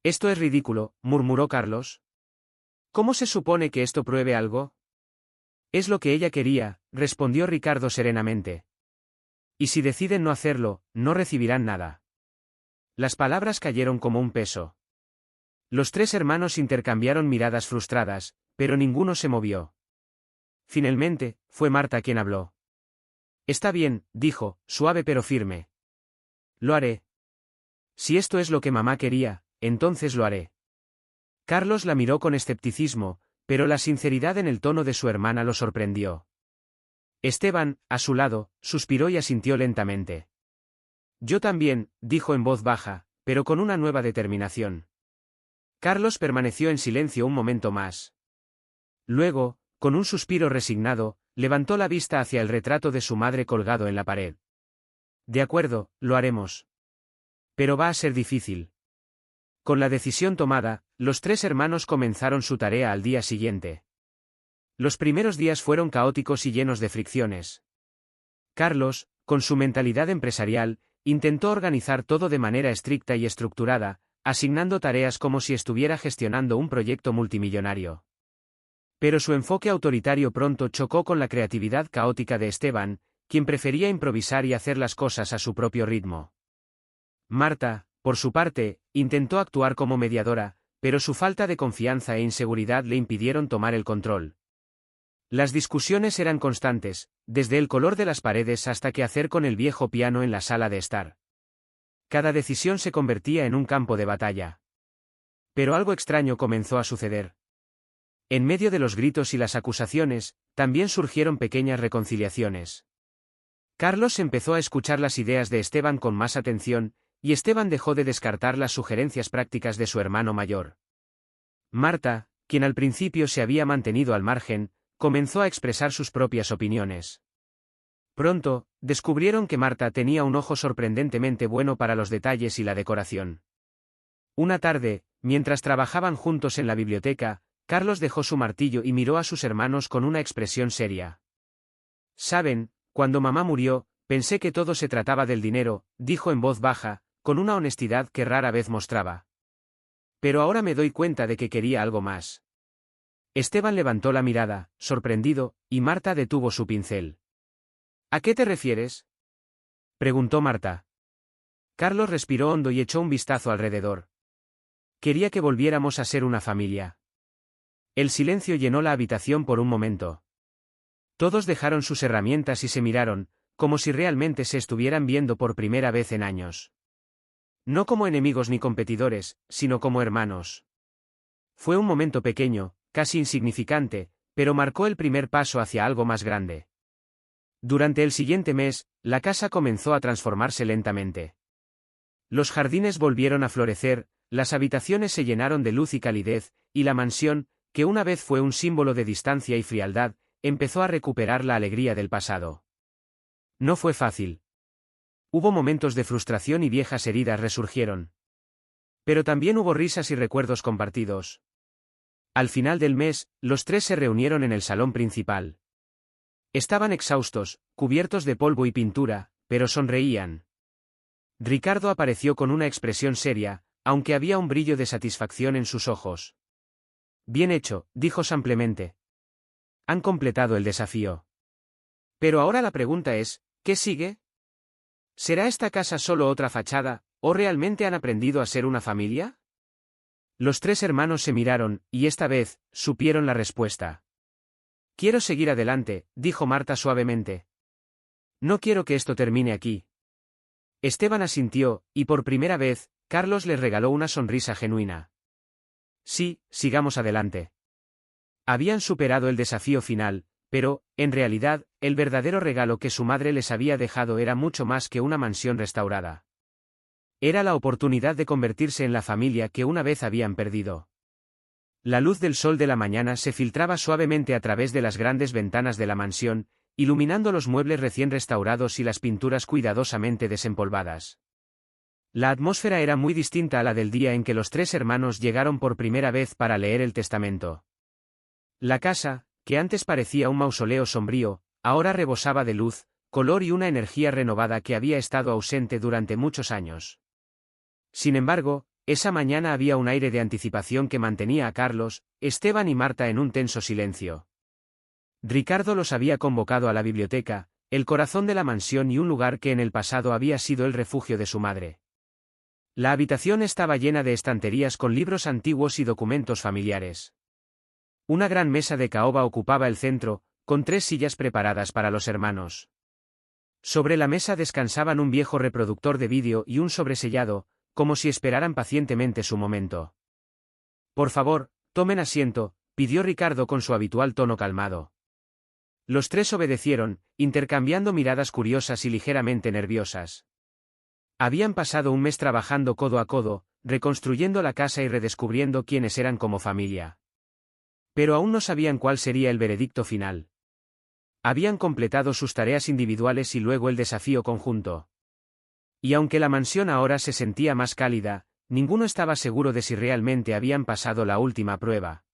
Esto es ridículo, murmuró Carlos. ¿Cómo se supone que esto pruebe algo? Es lo que ella quería, respondió Ricardo serenamente. Y si deciden no hacerlo, no recibirán nada. Las palabras cayeron como un peso. Los tres hermanos intercambiaron miradas frustradas, pero ninguno se movió. Finalmente, fue Marta quien habló. Está bien, dijo, suave pero firme. Lo haré. Si esto es lo que mamá quería, entonces lo haré. Carlos la miró con escepticismo, pero la sinceridad en el tono de su hermana lo sorprendió. Esteban, a su lado, suspiró y asintió lentamente. Yo también, dijo en voz baja, pero con una nueva determinación. Carlos permaneció en silencio un momento más. Luego, con un suspiro resignado, levantó la vista hacia el retrato de su madre colgado en la pared. De acuerdo, lo haremos. Pero va a ser difícil. Con la decisión tomada, los tres hermanos comenzaron su tarea al día siguiente. Los primeros días fueron caóticos y llenos de fricciones. Carlos, con su mentalidad empresarial, intentó organizar todo de manera estricta y estructurada, asignando tareas como si estuviera gestionando un proyecto multimillonario. Pero su enfoque autoritario pronto chocó con la creatividad caótica de Esteban, quien prefería improvisar y hacer las cosas a su propio ritmo. Marta, por su parte, intentó actuar como mediadora, pero su falta de confianza e inseguridad le impidieron tomar el control. Las discusiones eran constantes, desde el color de las paredes hasta qué hacer con el viejo piano en la sala de estar. Cada decisión se convertía en un campo de batalla. Pero algo extraño comenzó a suceder. En medio de los gritos y las acusaciones, también surgieron pequeñas reconciliaciones. Carlos empezó a escuchar las ideas de Esteban con más atención, y Esteban dejó de descartar las sugerencias prácticas de su hermano mayor. Marta, quien al principio se había mantenido al margen, comenzó a expresar sus propias opiniones. Pronto, descubrieron que Marta tenía un ojo sorprendentemente bueno para los detalles y la decoración. Una tarde, mientras trabajaban juntos en la biblioteca, Carlos dejó su martillo y miró a sus hermanos con una expresión seria. «Saben, cuando mamá murió, pensé que todo se trataba del dinero», dijo en voz baja, con una honestidad que rara vez mostraba. «Pero ahora me doy cuenta de que quería algo más». Esteban levantó la mirada, sorprendido, y Marta detuvo su pincel. «¿A qué te refieres?», preguntó Marta. Carlos respiró hondo y echó un vistazo alrededor. «Quería que volviéramos a ser una familia». El silencio llenó la habitación por un momento. Todos dejaron sus herramientas y se miraron, como si realmente se estuvieran viendo por primera vez en años. No como enemigos ni competidores, sino como hermanos. Fue un momento pequeño, casi insignificante, pero marcó el primer paso hacia algo más grande. Durante el siguiente mes, la casa comenzó a transformarse lentamente. Los jardines volvieron a florecer, las habitaciones se llenaron de luz y calidez, y la mansión, que una vez fue un símbolo de distancia y frialdad, empezó a recuperar la alegría del pasado. No fue fácil. Hubo momentos de frustración y viejas heridas resurgieron. Pero también hubo risas y recuerdos compartidos. Al final del mes, los tres se reunieron en el salón principal. Estaban exhaustos, cubiertos de polvo y pintura, pero sonreían. Ricardo apareció con una expresión seria, aunque había un brillo de satisfacción en sus ojos. «Bien hecho», dijo simplemente. «Han completado el desafío. Pero ahora la pregunta es, ¿qué sigue? ¿Será esta casa solo otra fachada, o realmente han aprendido a ser una familia?». Los tres hermanos se miraron, y esta vez, supieron la respuesta. «Quiero seguir adelante», dijo Marta suavemente. «No quiero que esto termine aquí». Esteban asintió, y por primera vez, Carlos les regaló una sonrisa genuina. «Sí, sigamos adelante». Habían superado el desafío final, pero, en realidad, el verdadero regalo que su madre les había dejado era mucho más que una mansión restaurada. Era la oportunidad de convertirse en la familia que una vez habían perdido. La luz del sol de la mañana se filtraba suavemente a través de las grandes ventanas de la mansión, iluminando los muebles recién restaurados y las pinturas cuidadosamente desempolvadas. La atmósfera era muy distinta a la del día en que los tres hermanos llegaron por primera vez para leer el testamento. La casa, que antes parecía un mausoleo sombrío, ahora rebosaba de luz, color y una energía renovada que había estado ausente durante muchos años. Sin embargo, esa mañana había un aire de anticipación que mantenía a Carlos, Esteban y Marta en un tenso silencio. Ricardo los había convocado a la biblioteca, el corazón de la mansión y un lugar que en el pasado había sido el refugio de su madre. La habitación estaba llena de estanterías con libros antiguos y documentos familiares. Una gran mesa de caoba ocupaba el centro, con 3 sillas preparadas para los hermanos. Sobre la mesa descansaban un viejo reproductor de vídeo y un sobresellado, como si esperaran pacientemente su momento. «Por favor, tomen asiento», pidió Ricardo con su habitual tono calmado. Los tres obedecieron, intercambiando miradas curiosas y ligeramente nerviosas. Habían pasado un mes trabajando codo a codo, reconstruyendo la casa y redescubriendo quiénes eran como familia. Pero aún no sabían cuál sería el veredicto final. Habían completado sus tareas individuales y luego el desafío conjunto. Y aunque la mansión ahora se sentía más cálida, ninguno estaba seguro de si realmente habían pasado la última prueba.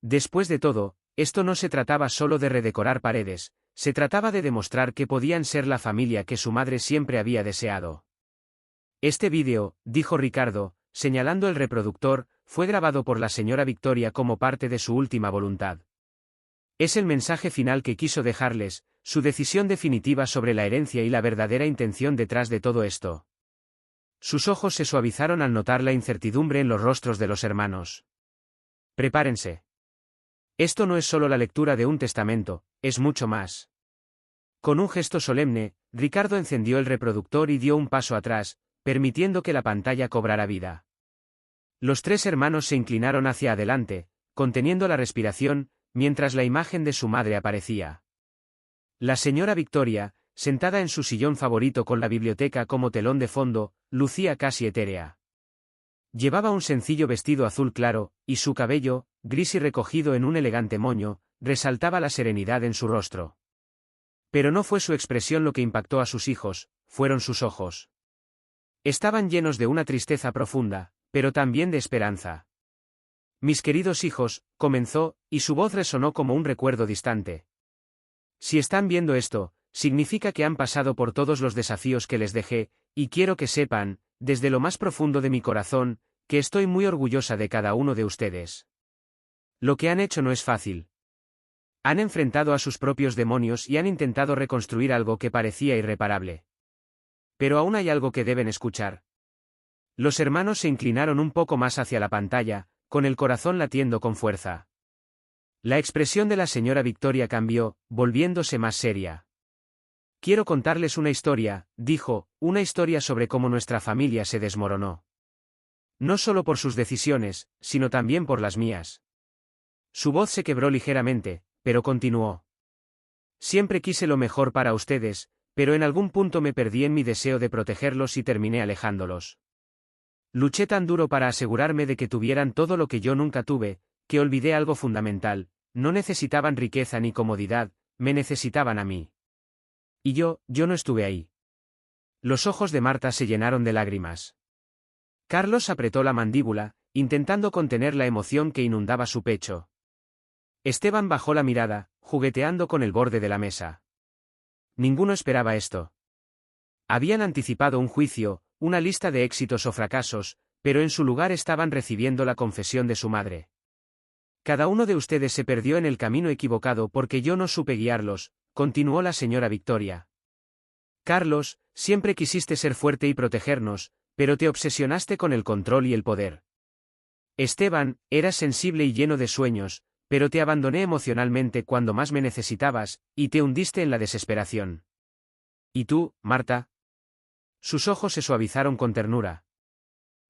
Después de todo, esto no se trataba solo de redecorar paredes, se trataba de demostrar que podían ser la familia que su madre siempre había deseado. «Este vídeo», dijo Ricardo, señalando el reproductor, fue grabado por la señora Victoria como parte de su última voluntad. Es el mensaje final que quiso dejarles, su decisión definitiva sobre la herencia y la verdadera intención detrás de todo esto. Sus ojos se suavizaron al notar la incertidumbre en los rostros de los hermanos. «Prepárense. Esto no es solo la lectura de un testamento, es mucho más». Con un gesto solemne, Ricardo encendió el reproductor y dio un paso atrás, permitiendo que la pantalla cobrara vida. Los tres hermanos se inclinaron hacia adelante, conteniendo la respiración, mientras la imagen de su madre aparecía. La señora Victoria, sentada en su sillón favorito con la biblioteca como telón de fondo, lucía casi etérea. Llevaba un sencillo vestido azul claro, y su cabello, gris y recogido en un elegante moño, resaltaba la serenidad en su rostro. Pero no fue su expresión lo que impactó a sus hijos, fueron sus ojos. Estaban llenos de una tristeza profunda, pero también de esperanza. Mis queridos hijos, comenzó, y su voz resonó como un recuerdo distante. Si están viendo esto, significa que han pasado por todos los desafíos que les dejé, y quiero que sepan, desde lo más profundo de mi corazón, que estoy muy orgullosa de cada uno de ustedes. Lo que han hecho no es fácil. Han enfrentado a sus propios demonios y han intentado reconstruir algo que parecía irreparable. Pero aún hay algo que deben escuchar. Los hermanos se inclinaron un poco más hacia la pantalla, con el corazón latiendo con fuerza. La expresión de la señora Victoria cambió, volviéndose más seria. Quiero contarles una historia, dijo, una historia sobre cómo nuestra familia se desmoronó. No solo por sus decisiones, sino también por las mías. Su voz se quebró ligeramente, pero continuó. Siempre quise lo mejor para ustedes, pero en algún punto me perdí en mi deseo de protegerlos y terminé alejándolos. Luché tan duro para asegurarme de que tuvieran todo lo que yo nunca tuve, que olvidé algo fundamental, no necesitaban riqueza ni comodidad, me necesitaban a mí. Y yo no estuve ahí. Los ojos de Marta se llenaron de lágrimas. Carlos apretó la mandíbula, intentando contener la emoción que inundaba su pecho. Esteban bajó la mirada, jugueteando con el borde de la mesa. Ninguno esperaba esto. Habían anticipado un juicio, una lista de éxitos o fracasos, pero en su lugar estaban recibiendo la confesión de su madre. Cada uno de ustedes se perdió en el camino equivocado porque yo no supe guiarlos, continuó la señora Victoria. Carlos, siempre quisiste ser fuerte y protegernos, pero te obsesionaste con el control y el poder. Esteban, eras sensible y lleno de sueños, pero te abandoné emocionalmente cuando más me necesitabas, y te hundiste en la desesperación. ¿Y tú, Marta? Sus ojos se suavizaron con ternura.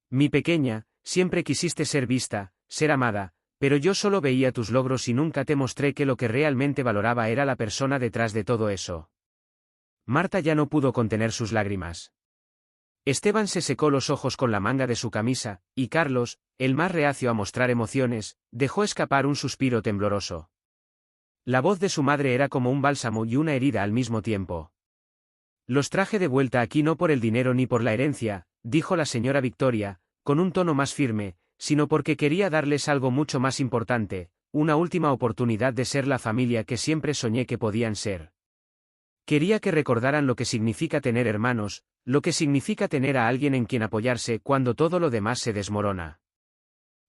Mi pequeña, siempre quisiste ser vista, ser amada, pero yo solo veía tus logros y nunca te mostré que lo que realmente valoraba era la persona detrás de todo eso. Marta ya no pudo contener sus lágrimas. Esteban se secó los ojos con la manga de su camisa, y Carlos, el más reacio a mostrar emociones, dejó escapar un suspiro tembloroso. La voz de su madre era como un bálsamo y una herida al mismo tiempo. Los traje de vuelta aquí no por el dinero ni por la herencia, dijo la señora Victoria, con un tono más firme, sino porque quería darles algo mucho más importante, una última oportunidad de ser la familia que siempre soñé que podían ser. Quería que recordaran lo que significa tener hermanos, lo que significa tener a alguien en quien apoyarse cuando todo lo demás se desmorona.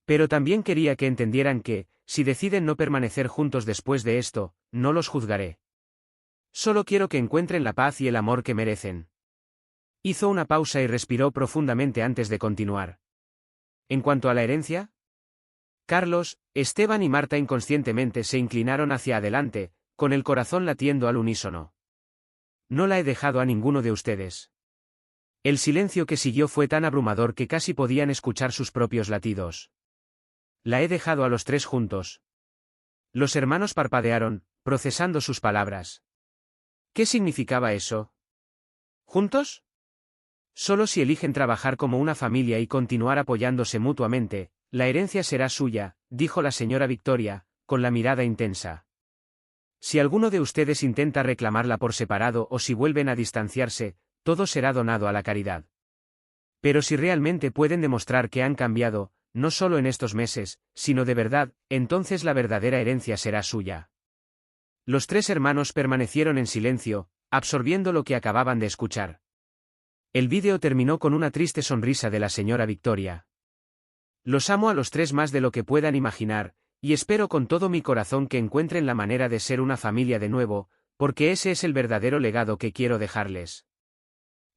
Pero también quería que entendieran que, si deciden no permanecer juntos después de esto, no los juzgaré. Solo quiero que encuentren la paz y el amor que merecen. Hizo una pausa y respiró profundamente antes de continuar. En cuanto a la herencia, Carlos, Esteban y Marta inconscientemente se inclinaron hacia adelante, con el corazón latiendo al unísono. No la he dejado a ninguno de ustedes. El silencio que siguió fue tan abrumador que casi podían escuchar sus propios latidos. La he dejado a los tres juntos. Los hermanos parpadearon, procesando sus palabras. ¿Qué significaba eso? ¿Juntos? Solo si eligen trabajar como una familia y continuar apoyándose mutuamente, la herencia será suya, dijo la señora Victoria, con la mirada intensa. Si alguno de ustedes intenta reclamarla por separado o si vuelven a distanciarse, todo será donado a la caridad. Pero si realmente pueden demostrar que han cambiado, no solo en estos meses, sino de verdad, entonces la verdadera herencia será suya. Los tres hermanos permanecieron en silencio, absorbiendo lo que acababan de escuchar. El vídeo terminó con una triste sonrisa de la señora Victoria. Los amo a los tres más de lo que puedan imaginar, y espero con todo mi corazón que encuentren la manera de ser una familia de nuevo, porque ese es el verdadero legado que quiero dejarles.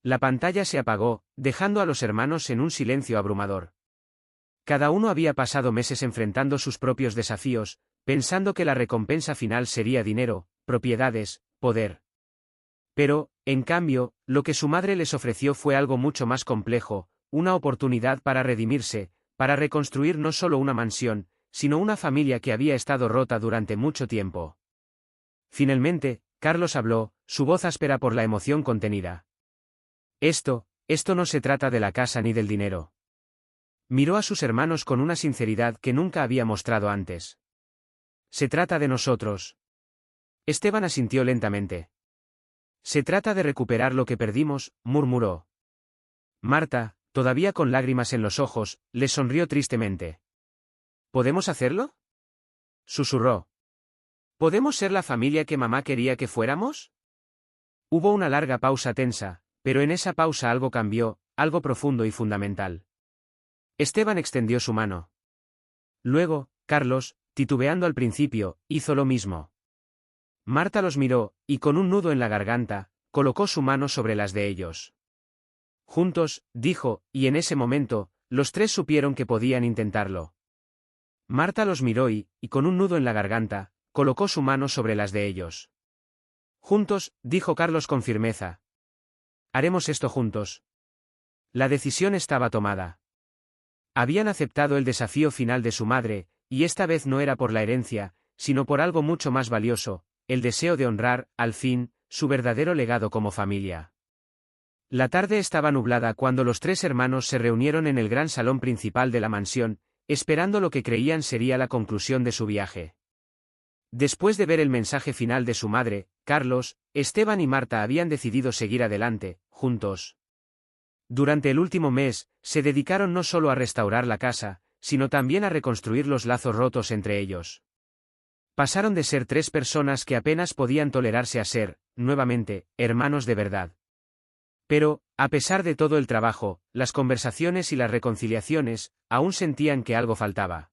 La pantalla se apagó, dejando a los hermanos en un silencio abrumador. Cada uno había pasado meses enfrentando sus propios desafíos, pensando que la recompensa final sería dinero, propiedades, poder. Pero, en cambio, lo que su madre les ofreció fue algo mucho más complejo, una oportunidad para redimirse, para reconstruir no solo una mansión, sino una familia que había estado rota durante mucho tiempo. Finalmente, Carlos habló, su voz áspera por la emoción contenida. Esto no se trata de la casa ni del dinero. Miró a sus hermanos con una sinceridad que nunca había mostrado antes. Se trata de nosotros. Esteban asintió lentamente. Se trata de recuperar lo que perdimos, murmuró. Marta, todavía con lágrimas en los ojos, le sonrió tristemente. ¿Podemos hacerlo?, susurró. ¿Podemos ser la familia que mamá quería que fuéramos? Hubo una larga pausa tensa, pero en esa pausa algo cambió, algo profundo y fundamental. Esteban extendió su mano. Luego, Carlos, titubeando al principio, hizo lo mismo. Marta los miró, y con un nudo en la garganta, colocó su mano sobre las de ellos. Juntos, dijo, y en ese momento, los tres supieron que podían intentarlo. Marta los miró y, con un nudo en la garganta, colocó su mano sobre las de ellos. Juntos, dijo Carlos con firmeza. Haremos esto juntos. La decisión estaba tomada. Habían aceptado el desafío final de su madre, y esta vez no era por la herencia, sino por algo mucho más valioso, el deseo de honrar, al fin, su verdadero legado como familia. La tarde estaba nublada cuando los tres hermanos se reunieron en el gran salón principal de la mansión, esperando lo que creían sería la conclusión de su viaje. Después de ver el mensaje final de su madre, Carlos, Esteban y Marta habían decidido seguir adelante, juntos. Durante el último mes, se dedicaron no solo a restaurar la casa, sino también a reconstruir los lazos rotos entre ellos. Pasaron de ser tres personas que apenas podían tolerarse a ser, nuevamente, hermanos de verdad. Pero, a pesar de todo el trabajo, las conversaciones y las reconciliaciones, aún sentían que algo faltaba.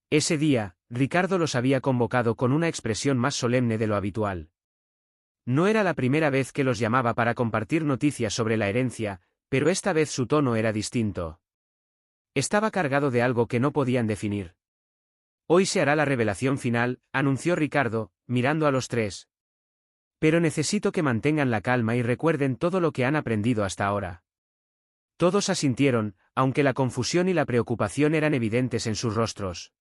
Ese día, Ricardo los había convocado con una expresión más solemne de lo habitual. No era la primera vez que los llamaba para compartir noticias sobre la herencia, pero esta vez su tono era distinto. Estaba cargado de algo que no podían definir. Hoy se hará la revelación final, anunció Ricardo, mirando a los tres. Pero necesito que mantengan la calma y recuerden todo lo que han aprendido hasta ahora. Todos asintieron, aunque la confusión y la preocupación eran evidentes en sus rostros.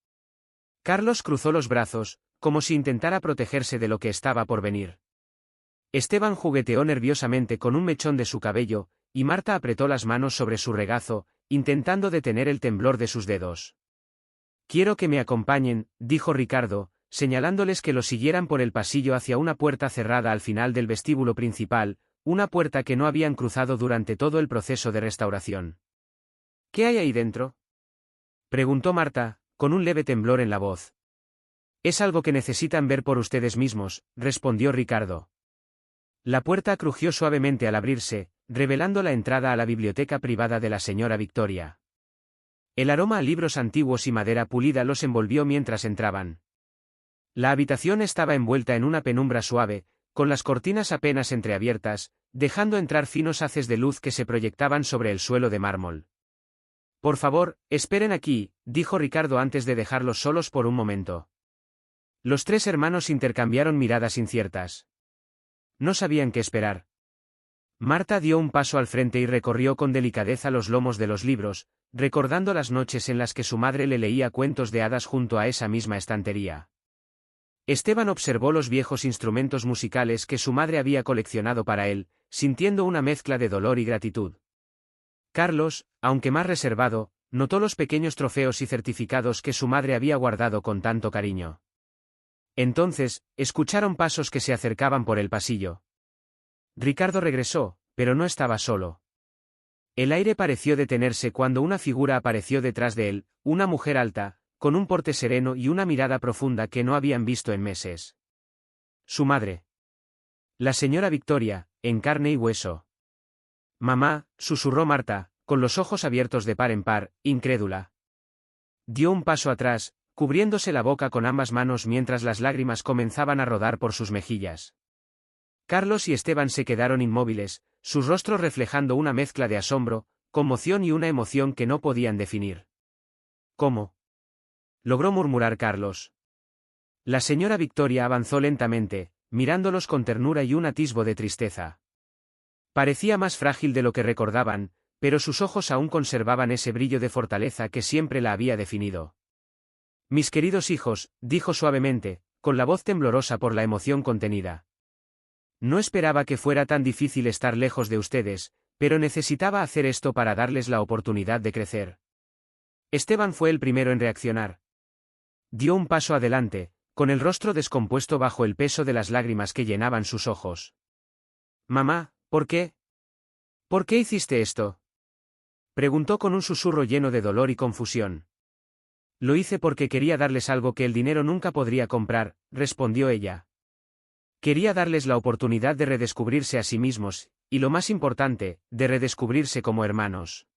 Carlos cruzó los brazos, como si intentara protegerse de lo que estaba por venir. Esteban jugueteó nerviosamente con un mechón de su cabello, y Marta apretó las manos sobre su regazo, intentando detener el temblor de sus dedos. Quiero que me acompañen, dijo Ricardo, señalándoles que lo siguieran por el pasillo hacia una puerta cerrada al final del vestíbulo principal, una puerta que no habían cruzado durante todo el proceso de restauración. ¿Qué hay ahí dentro?, preguntó Marta, con un leve temblor en la voz. Es algo que necesitan ver por ustedes mismos, respondió Ricardo. La puerta crujió suavemente al abrirse, revelando la entrada a la biblioteca privada de la señora Victoria. El aroma a libros antiguos y madera pulida los envolvió mientras entraban. La habitación estaba envuelta en una penumbra suave, con las cortinas apenas entreabiertas, dejando entrar finos haces de luz que se proyectaban sobre el suelo de mármol. Por favor, esperen aquí, dijo Ricardo antes de dejarlos solos por un momento. Los tres hermanos intercambiaron miradas inciertas. No sabían qué esperar. Marta dio un paso al frente y recorrió con delicadeza los lomos de los libros, recordando las noches en las que su madre le leía cuentos de hadas junto a esa misma estantería. Esteban observó los viejos instrumentos musicales que su madre había coleccionado para él, sintiendo una mezcla de dolor y gratitud. Carlos, aunque más reservado, notó los pequeños trofeos y certificados que su madre había guardado con tanto cariño. Entonces, escucharon pasos que se acercaban por el pasillo. Ricardo regresó, pero no estaba solo. El aire pareció detenerse cuando una figura apareció detrás de él, una mujer alta, con un porte sereno y una mirada profunda que no habían visto en meses. Su madre. La señora Victoria, en carne y hueso. Mamá, susurró Marta, con los ojos abiertos de par en par, incrédula. Dio un paso atrás, cubriéndose la boca con ambas manos mientras las lágrimas comenzaban a rodar por sus mejillas. Carlos y Esteban se quedaron inmóviles, sus rostros reflejando una mezcla de asombro, conmoción y una emoción que no podían definir. ¿Cómo?, logró murmurar Carlos. La señora Victoria avanzó lentamente, mirándolos con ternura y un atisbo de tristeza. Parecía más frágil de lo que recordaban, pero sus ojos aún conservaban ese brillo de fortaleza que siempre la había definido. Mis queridos hijos, dijo suavemente, con la voz temblorosa por la emoción contenida. No esperaba que fuera tan difícil estar lejos de ustedes, pero necesitaba hacer esto para darles la oportunidad de crecer. Esteban fue el primero en reaccionar. Dio un paso adelante, con el rostro descompuesto bajo el peso de las lágrimas que llenaban sus ojos. Mamá, ¿por qué? ¿Por qué hiciste esto? Preguntó con un susurro lleno de dolor y confusión. Lo hice porque quería darles algo que el dinero nunca podría comprar, respondió ella. Quería darles la oportunidad de redescubrirse a sí mismos, y lo más importante, de redescubrirse como hermanos.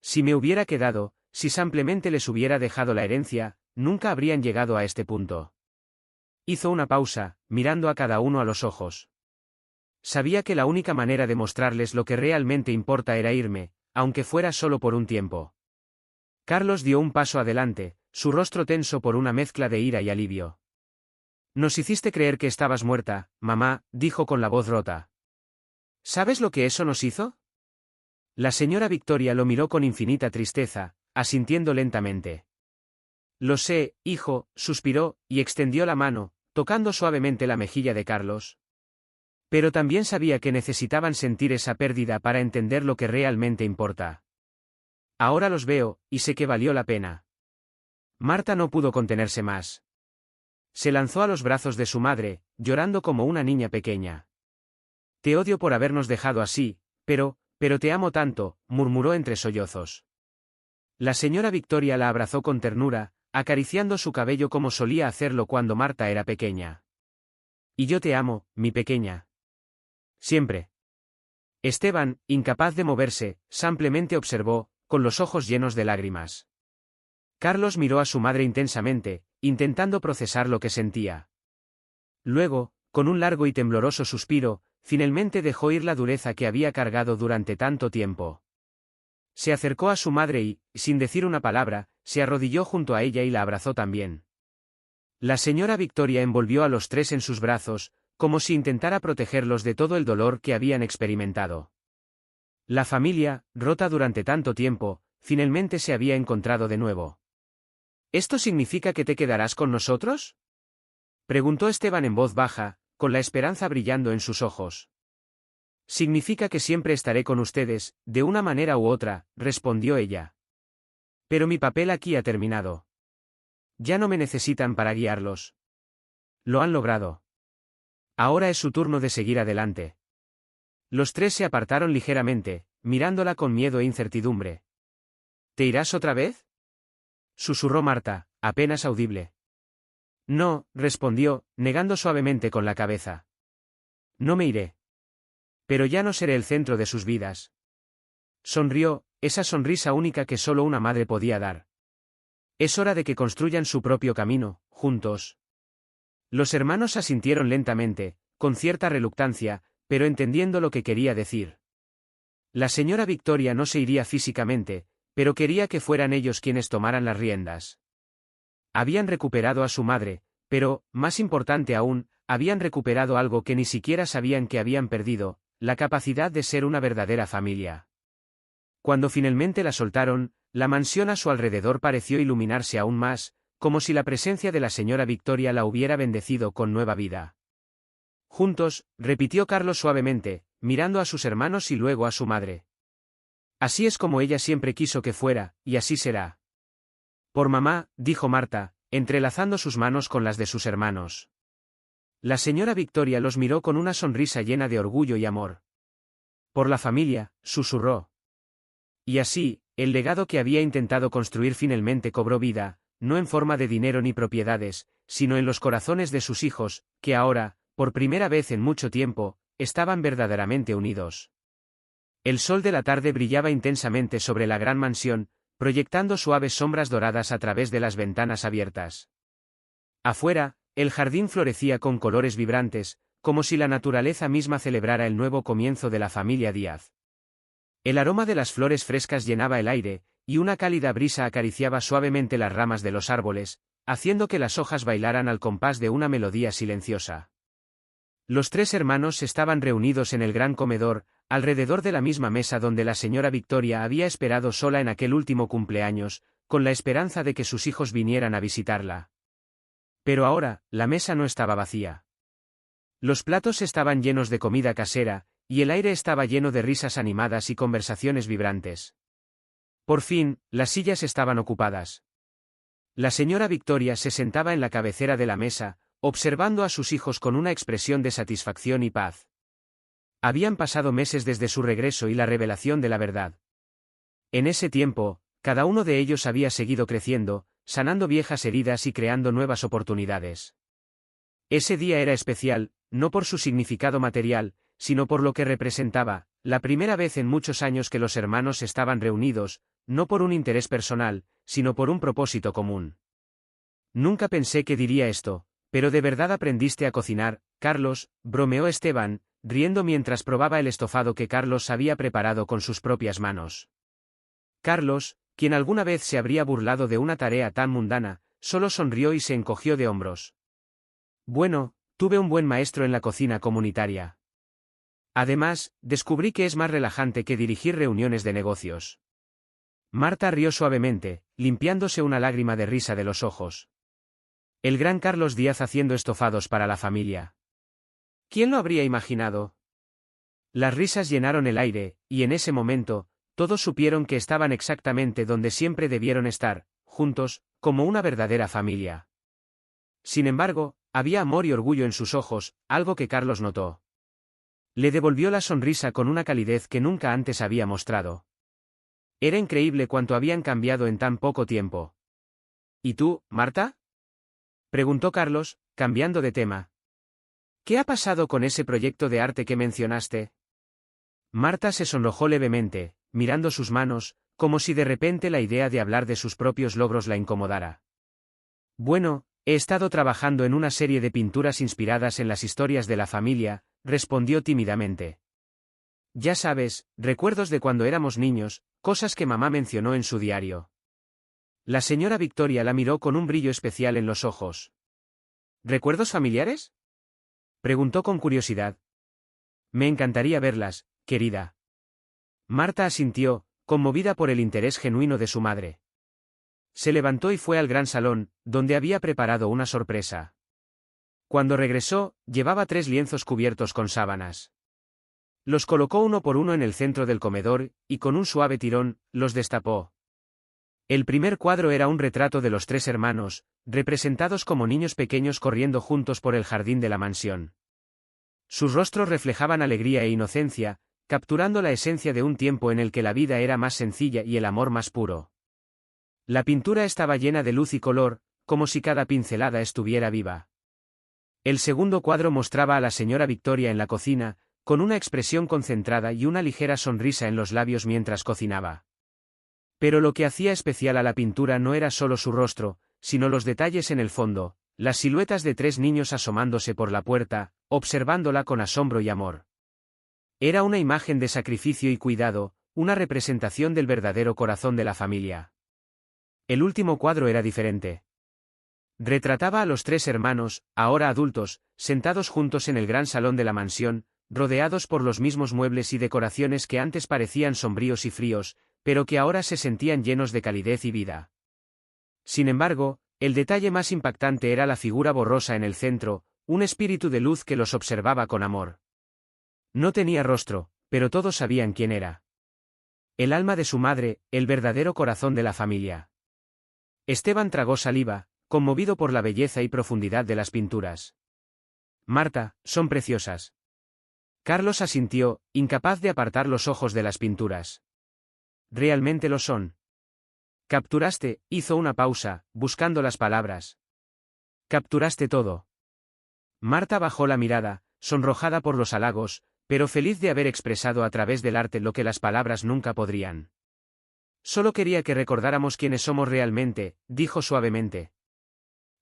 Si me hubiera quedado, si simplemente les hubiera dejado la herencia, nunca habrían llegado a este punto. Hizo una pausa, mirando a cada uno a los ojos. Sabía que la única manera de mostrarles lo que realmente importa era irme, aunque fuera solo por un tiempo. Carlos dio un paso adelante, su rostro tenso por una mezcla de ira y alivio. Nos hiciste creer que estabas muerta, mamá, dijo con la voz rota. ¿Sabes lo que eso nos hizo? La señora Victoria lo miró con infinita tristeza, asintiendo lentamente. Lo sé, hijo, suspiró, y extendió la mano, tocando suavemente la mejilla de Carlos. Pero también sabía que necesitaban sentir esa pérdida para entender lo que realmente importa. Ahora los veo, y sé que valió la pena. Marta no pudo contenerse más. Se lanzó a los brazos de su madre, llorando como una niña pequeña. Te odio por habernos dejado así, pero te amo tanto, murmuró entre sollozos. La señora Victoria la abrazó con ternura, acariciando su cabello como solía hacerlo cuando Marta era pequeña. Y yo te amo, mi pequeña. Siempre. Esteban, incapaz de moverse, simplemente observó, con los ojos llenos de lágrimas. Carlos miró a su madre intensamente, intentando procesar lo que sentía. Luego, con un largo y tembloroso suspiro, finalmente dejó ir la dureza que había cargado durante tanto tiempo. Se acercó a su madre y, sin decir una palabra, se arrodilló junto a ella y la abrazó también. La señora Victoria envolvió a los tres en sus brazos, como si intentara protegerlos de todo el dolor que habían experimentado. La familia, rota durante tanto tiempo, finalmente se había encontrado de nuevo. ¿Esto significa que te quedarás con nosotros?, preguntó Esteban en voz baja, con la esperanza brillando en sus ojos. Significa que siempre estaré con ustedes, de una manera u otra, respondió ella. Pero mi papel aquí ha terminado. Ya no me necesitan para guiarlos. Lo han logrado. Ahora es su turno de seguir adelante. Los tres se apartaron ligeramente, mirándola con miedo e incertidumbre. ¿Te irás otra vez?, susurró Marta, apenas audible. No, respondió, negando suavemente con la cabeza. No me iré. Pero ya no seré el centro de sus vidas. Sonrió, esa sonrisa única que solo una madre podía dar. Es hora de que construyan su propio camino, juntos. Los hermanos asintieron lentamente, con cierta reluctancia, pero entendiendo lo que quería decir. La señora Victoria no se iría físicamente, pero quería que fueran ellos quienes tomaran las riendas. Habían recuperado a su madre, pero, más importante aún, habían recuperado algo que ni siquiera sabían que habían perdido, la capacidad de ser una verdadera familia. Cuando finalmente la soltaron, la mansión a su alrededor pareció iluminarse aún más, como si la presencia de la señora Victoria la hubiera bendecido con nueva vida. Juntos, repitió Carlos suavemente, mirando a sus hermanos y luego a su madre. Así es como ella siempre quiso que fuera, y así será. Por mamá, dijo Marta, entrelazando sus manos con las de sus hermanos. La señora Victoria los miró con una sonrisa llena de orgullo y amor. Por la familia, susurró. Y así, el legado que había intentado construir finalmente cobró vida, no en forma de dinero ni propiedades, sino en los corazones de sus hijos, que ahora, por primera vez en mucho tiempo, estaban verdaderamente unidos. El sol de la tarde brillaba intensamente sobre la gran mansión, proyectando suaves sombras doradas a través de las ventanas abiertas. Afuera, el jardín florecía con colores vibrantes, como si la naturaleza misma celebrara el nuevo comienzo de la familia Díaz. El aroma de las flores frescas llenaba el aire, y una cálida brisa acariciaba suavemente las ramas de los árboles, haciendo que las hojas bailaran al compás de una melodía silenciosa. Los tres hermanos estaban reunidos en el gran comedor, alrededor de la misma mesa donde la señora Victoria había esperado sola en aquel último cumpleaños, con la esperanza de que sus hijos vinieran a visitarla. Pero ahora, la mesa no estaba vacía. Los platos estaban llenos de comida casera, y el aire estaba lleno de risas animadas y conversaciones vibrantes. Por fin, las sillas estaban ocupadas. La señora Victoria se sentaba en la cabecera de la mesa, observando a sus hijos con una expresión de satisfacción y paz. Habían pasado meses desde su regreso y la revelación de la verdad. En ese tiempo, cada uno de ellos había seguido creciendo, sanando viejas heridas y creando nuevas oportunidades. Ese día era especial, no por su significado material, sino por lo que representaba, la primera vez en muchos años que los hermanos estaban reunidos, no por un interés personal, sino por un propósito común. Nunca pensé que diría esto, pero ¿de verdad aprendiste a cocinar, Carlos?, bromeó Esteban, riendo mientras probaba el estofado que Carlos había preparado con sus propias manos. Carlos, quien alguna vez se habría burlado de una tarea tan mundana, solo sonrió y se encogió de hombros. Bueno, tuve un buen maestro en la cocina comunitaria. Además, descubrí que es más relajante que dirigir reuniones de negocios. Marta rió suavemente, limpiándose una lágrima de risa de los ojos. El gran Carlos Díaz haciendo estofados para la familia. ¿Quién lo habría imaginado? Las risas llenaron el aire, y en ese momento, todos supieron que estaban exactamente donde siempre debieron estar, juntos, como una verdadera familia. Sin embargo, había amor y orgullo en sus ojos, algo que Carlos notó. Le devolvió la sonrisa con una calidez que nunca antes había mostrado. Era increíble cuánto habían cambiado en tan poco tiempo. ¿Y tú, Marta?, preguntó Carlos, cambiando de tema. ¿Qué ha pasado con ese proyecto de arte que mencionaste? Marta se sonrojó levemente, mirando sus manos, como si de repente la idea de hablar de sus propios logros la incomodara. Bueno, he estado trabajando en una serie de pinturas inspiradas en las historias de la familia, respondió tímidamente. Ya sabes, recuerdos de cuando éramos niños, cosas que mamá mencionó en su diario. La señora Victoria la miró con un brillo especial en los ojos. ¿Recuerdos familiares?, preguntó con curiosidad. Me encantaría verlas, querida. Marta asintió, conmovida por el interés genuino de su madre. Se levantó y fue al gran salón, donde había preparado una sorpresa. Cuando regresó, llevaba 3 lienzos cubiertos con sábanas. Los colocó uno por uno en el centro del comedor, y con un suave tirón, los destapó. El primer cuadro era un retrato de los 3 hermanos, representados como niños pequeños corriendo juntos por el jardín de la mansión. Sus rostros reflejaban alegría e inocencia, capturando la esencia de un tiempo en el que la vida era más sencilla y el amor más puro. La pintura estaba llena de luz y color, como si cada pincelada estuviera viva. El segundo cuadro mostraba a la señora Victoria en la cocina, con una expresión concentrada y una ligera sonrisa en los labios mientras cocinaba. Pero lo que hacía especial a la pintura no era solo su rostro, sino los detalles en el fondo, las siluetas de 3 niños asomándose por la puerta, observándola con asombro y amor. Era una imagen de sacrificio y cuidado, una representación del verdadero corazón de la familia. El último cuadro era diferente. Retrataba a los 3 hermanos, ahora adultos, sentados juntos en el gran salón de la mansión, rodeados por los mismos muebles y decoraciones que antes parecían sombríos y fríos, pero que ahora se sentían llenos de calidez y vida. Sin embargo, el detalle más impactante era la figura borrosa en el centro, un espíritu de luz que los observaba con amor. No tenía rostro, pero todos sabían quién era. El alma de su madre, el verdadero corazón de la familia. Esteban tragó saliva, conmovido por la belleza y profundidad de las pinturas. Marta, son preciosas. Carlos asintió, incapaz de apartar los ojos de las pinturas. Realmente lo son. Capturaste, hizo una pausa, buscando las palabras. Capturaste todo. Marta bajó la mirada, sonrojada por los halagos, pero feliz de haber expresado a través del arte lo que las palabras nunca podrían. Solo quería que recordáramos quiénes somos realmente, dijo suavemente.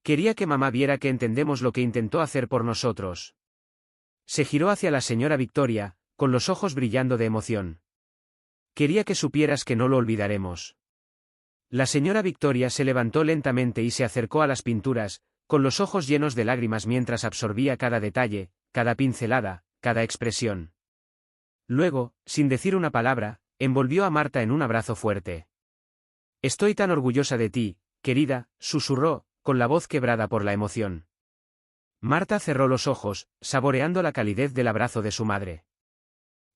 Quería que mamá viera que entendemos lo que intentó hacer por nosotros. Se giró hacia la señora Victoria, con los ojos brillando de emoción. Quería que supieras que no lo olvidaremos. La señora Victoria se levantó lentamente y se acercó a las pinturas, con los ojos llenos de lágrimas mientras absorbía cada detalle, cada pincelada, cada expresión. Luego, sin decir una palabra, envolvió a Marta en un abrazo fuerte. Estoy tan orgullosa de ti, querida, susurró, con la voz quebrada por la emoción. Marta cerró los ojos, saboreando la calidez del abrazo de su madre.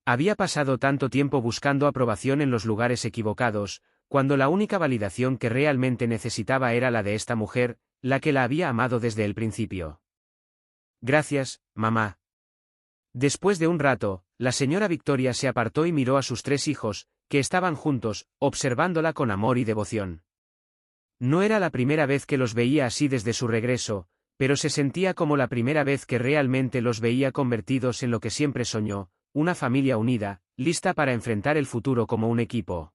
Había pasado tanto tiempo buscando aprobación en los lugares equivocados, cuando la única validación que realmente necesitaba era la de esta mujer, la que la había amado desde el principio. Gracias, mamá. Después de un rato, la señora Victoria se apartó y miró a sus 3 hijos, que estaban juntos, observándola con amor y devoción. No era la primera vez que los veía así desde su regreso, pero se sentía como la primera vez que realmente los veía convertidos en lo que siempre soñó, una familia unida, lista para enfrentar el futuro como un equipo.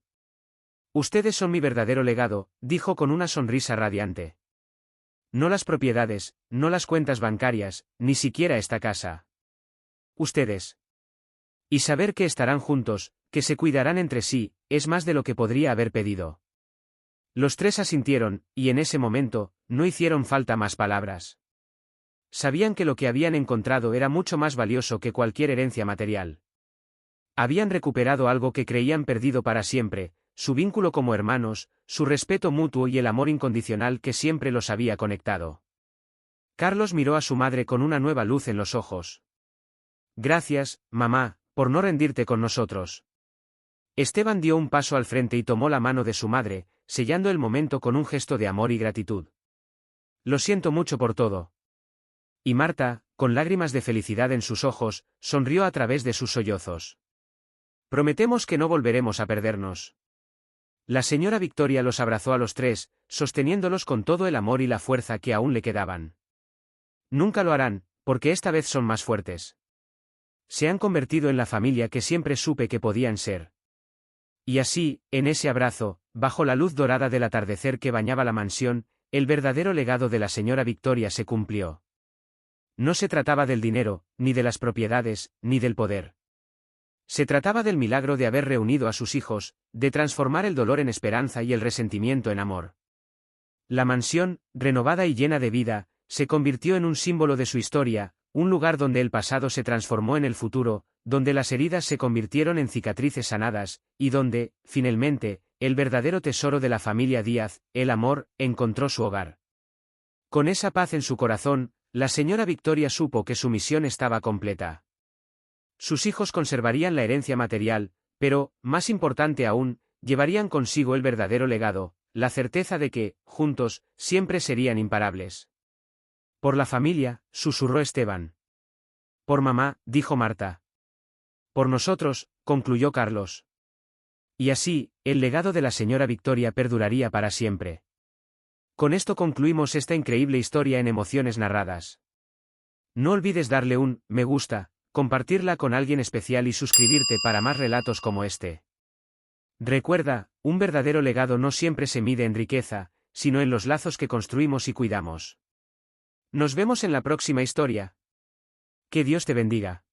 Ustedes son mi verdadero legado, dijo con una sonrisa radiante. No las propiedades, no las cuentas bancarias, ni siquiera esta casa. Ustedes. Y saber que estarán juntos, que se cuidarán entre sí, es más de lo que podría haber pedido. Los 3 asintieron, y en ese momento, no hicieron falta más palabras. Sabían que lo que habían encontrado era mucho más valioso que cualquier herencia material. Habían recuperado algo que creían perdido para siempre, su vínculo como hermanos, su respeto mutuo y el amor incondicional que siempre los había conectado. Carlos miró a su madre con una nueva luz en los ojos. Gracias, mamá, por no rendirte con nosotros. Esteban dio un paso al frente y tomó la mano de su madre, sellando el momento con un gesto de amor y gratitud. Lo siento mucho por todo. Y Marta, con lágrimas de felicidad en sus ojos, sonrió a través de sus sollozos. Prometemos que no volveremos a perdernos. La señora Victoria los abrazó a los 3, sosteniéndolos con todo el amor y la fuerza que aún le quedaban. Nunca lo harán, porque esta vez son más fuertes. Se han convertido en la familia que siempre supe que podían ser. Y así, en ese abrazo, bajo la luz dorada del atardecer que bañaba la mansión, el verdadero legado de la señora Victoria se cumplió. No se trataba del dinero, ni de las propiedades, ni del poder. Se trataba del milagro de haber reunido a sus hijos, de transformar el dolor en esperanza y el resentimiento en amor. La mansión, renovada y llena de vida, se convirtió en un símbolo de su historia, un lugar donde el pasado se transformó en el futuro, donde las heridas se convirtieron en cicatrices sanadas, y donde, finalmente, el verdadero tesoro de la familia Díaz, el amor, encontró su hogar. Con esa paz en su corazón, la señora Victoria supo que su misión estaba completa. Sus hijos conservarían la herencia material, pero, más importante aún, llevarían consigo el verdadero legado, la certeza de que, juntos, siempre serían imparables. Por la familia, susurró Esteban. Por mamá, dijo Marta. Por nosotros, concluyó Carlos. Y así, el legado de la señora Victoria perduraría para siempre. Con esto concluimos esta increíble historia en emociones narradas. No olvides darle un me gusta, compartirla con alguien especial y suscribirte para más relatos como este. Recuerda, un verdadero legado no siempre se mide en riqueza, sino en los lazos que construimos y cuidamos. Nos vemos en la próxima historia. Que Dios te bendiga.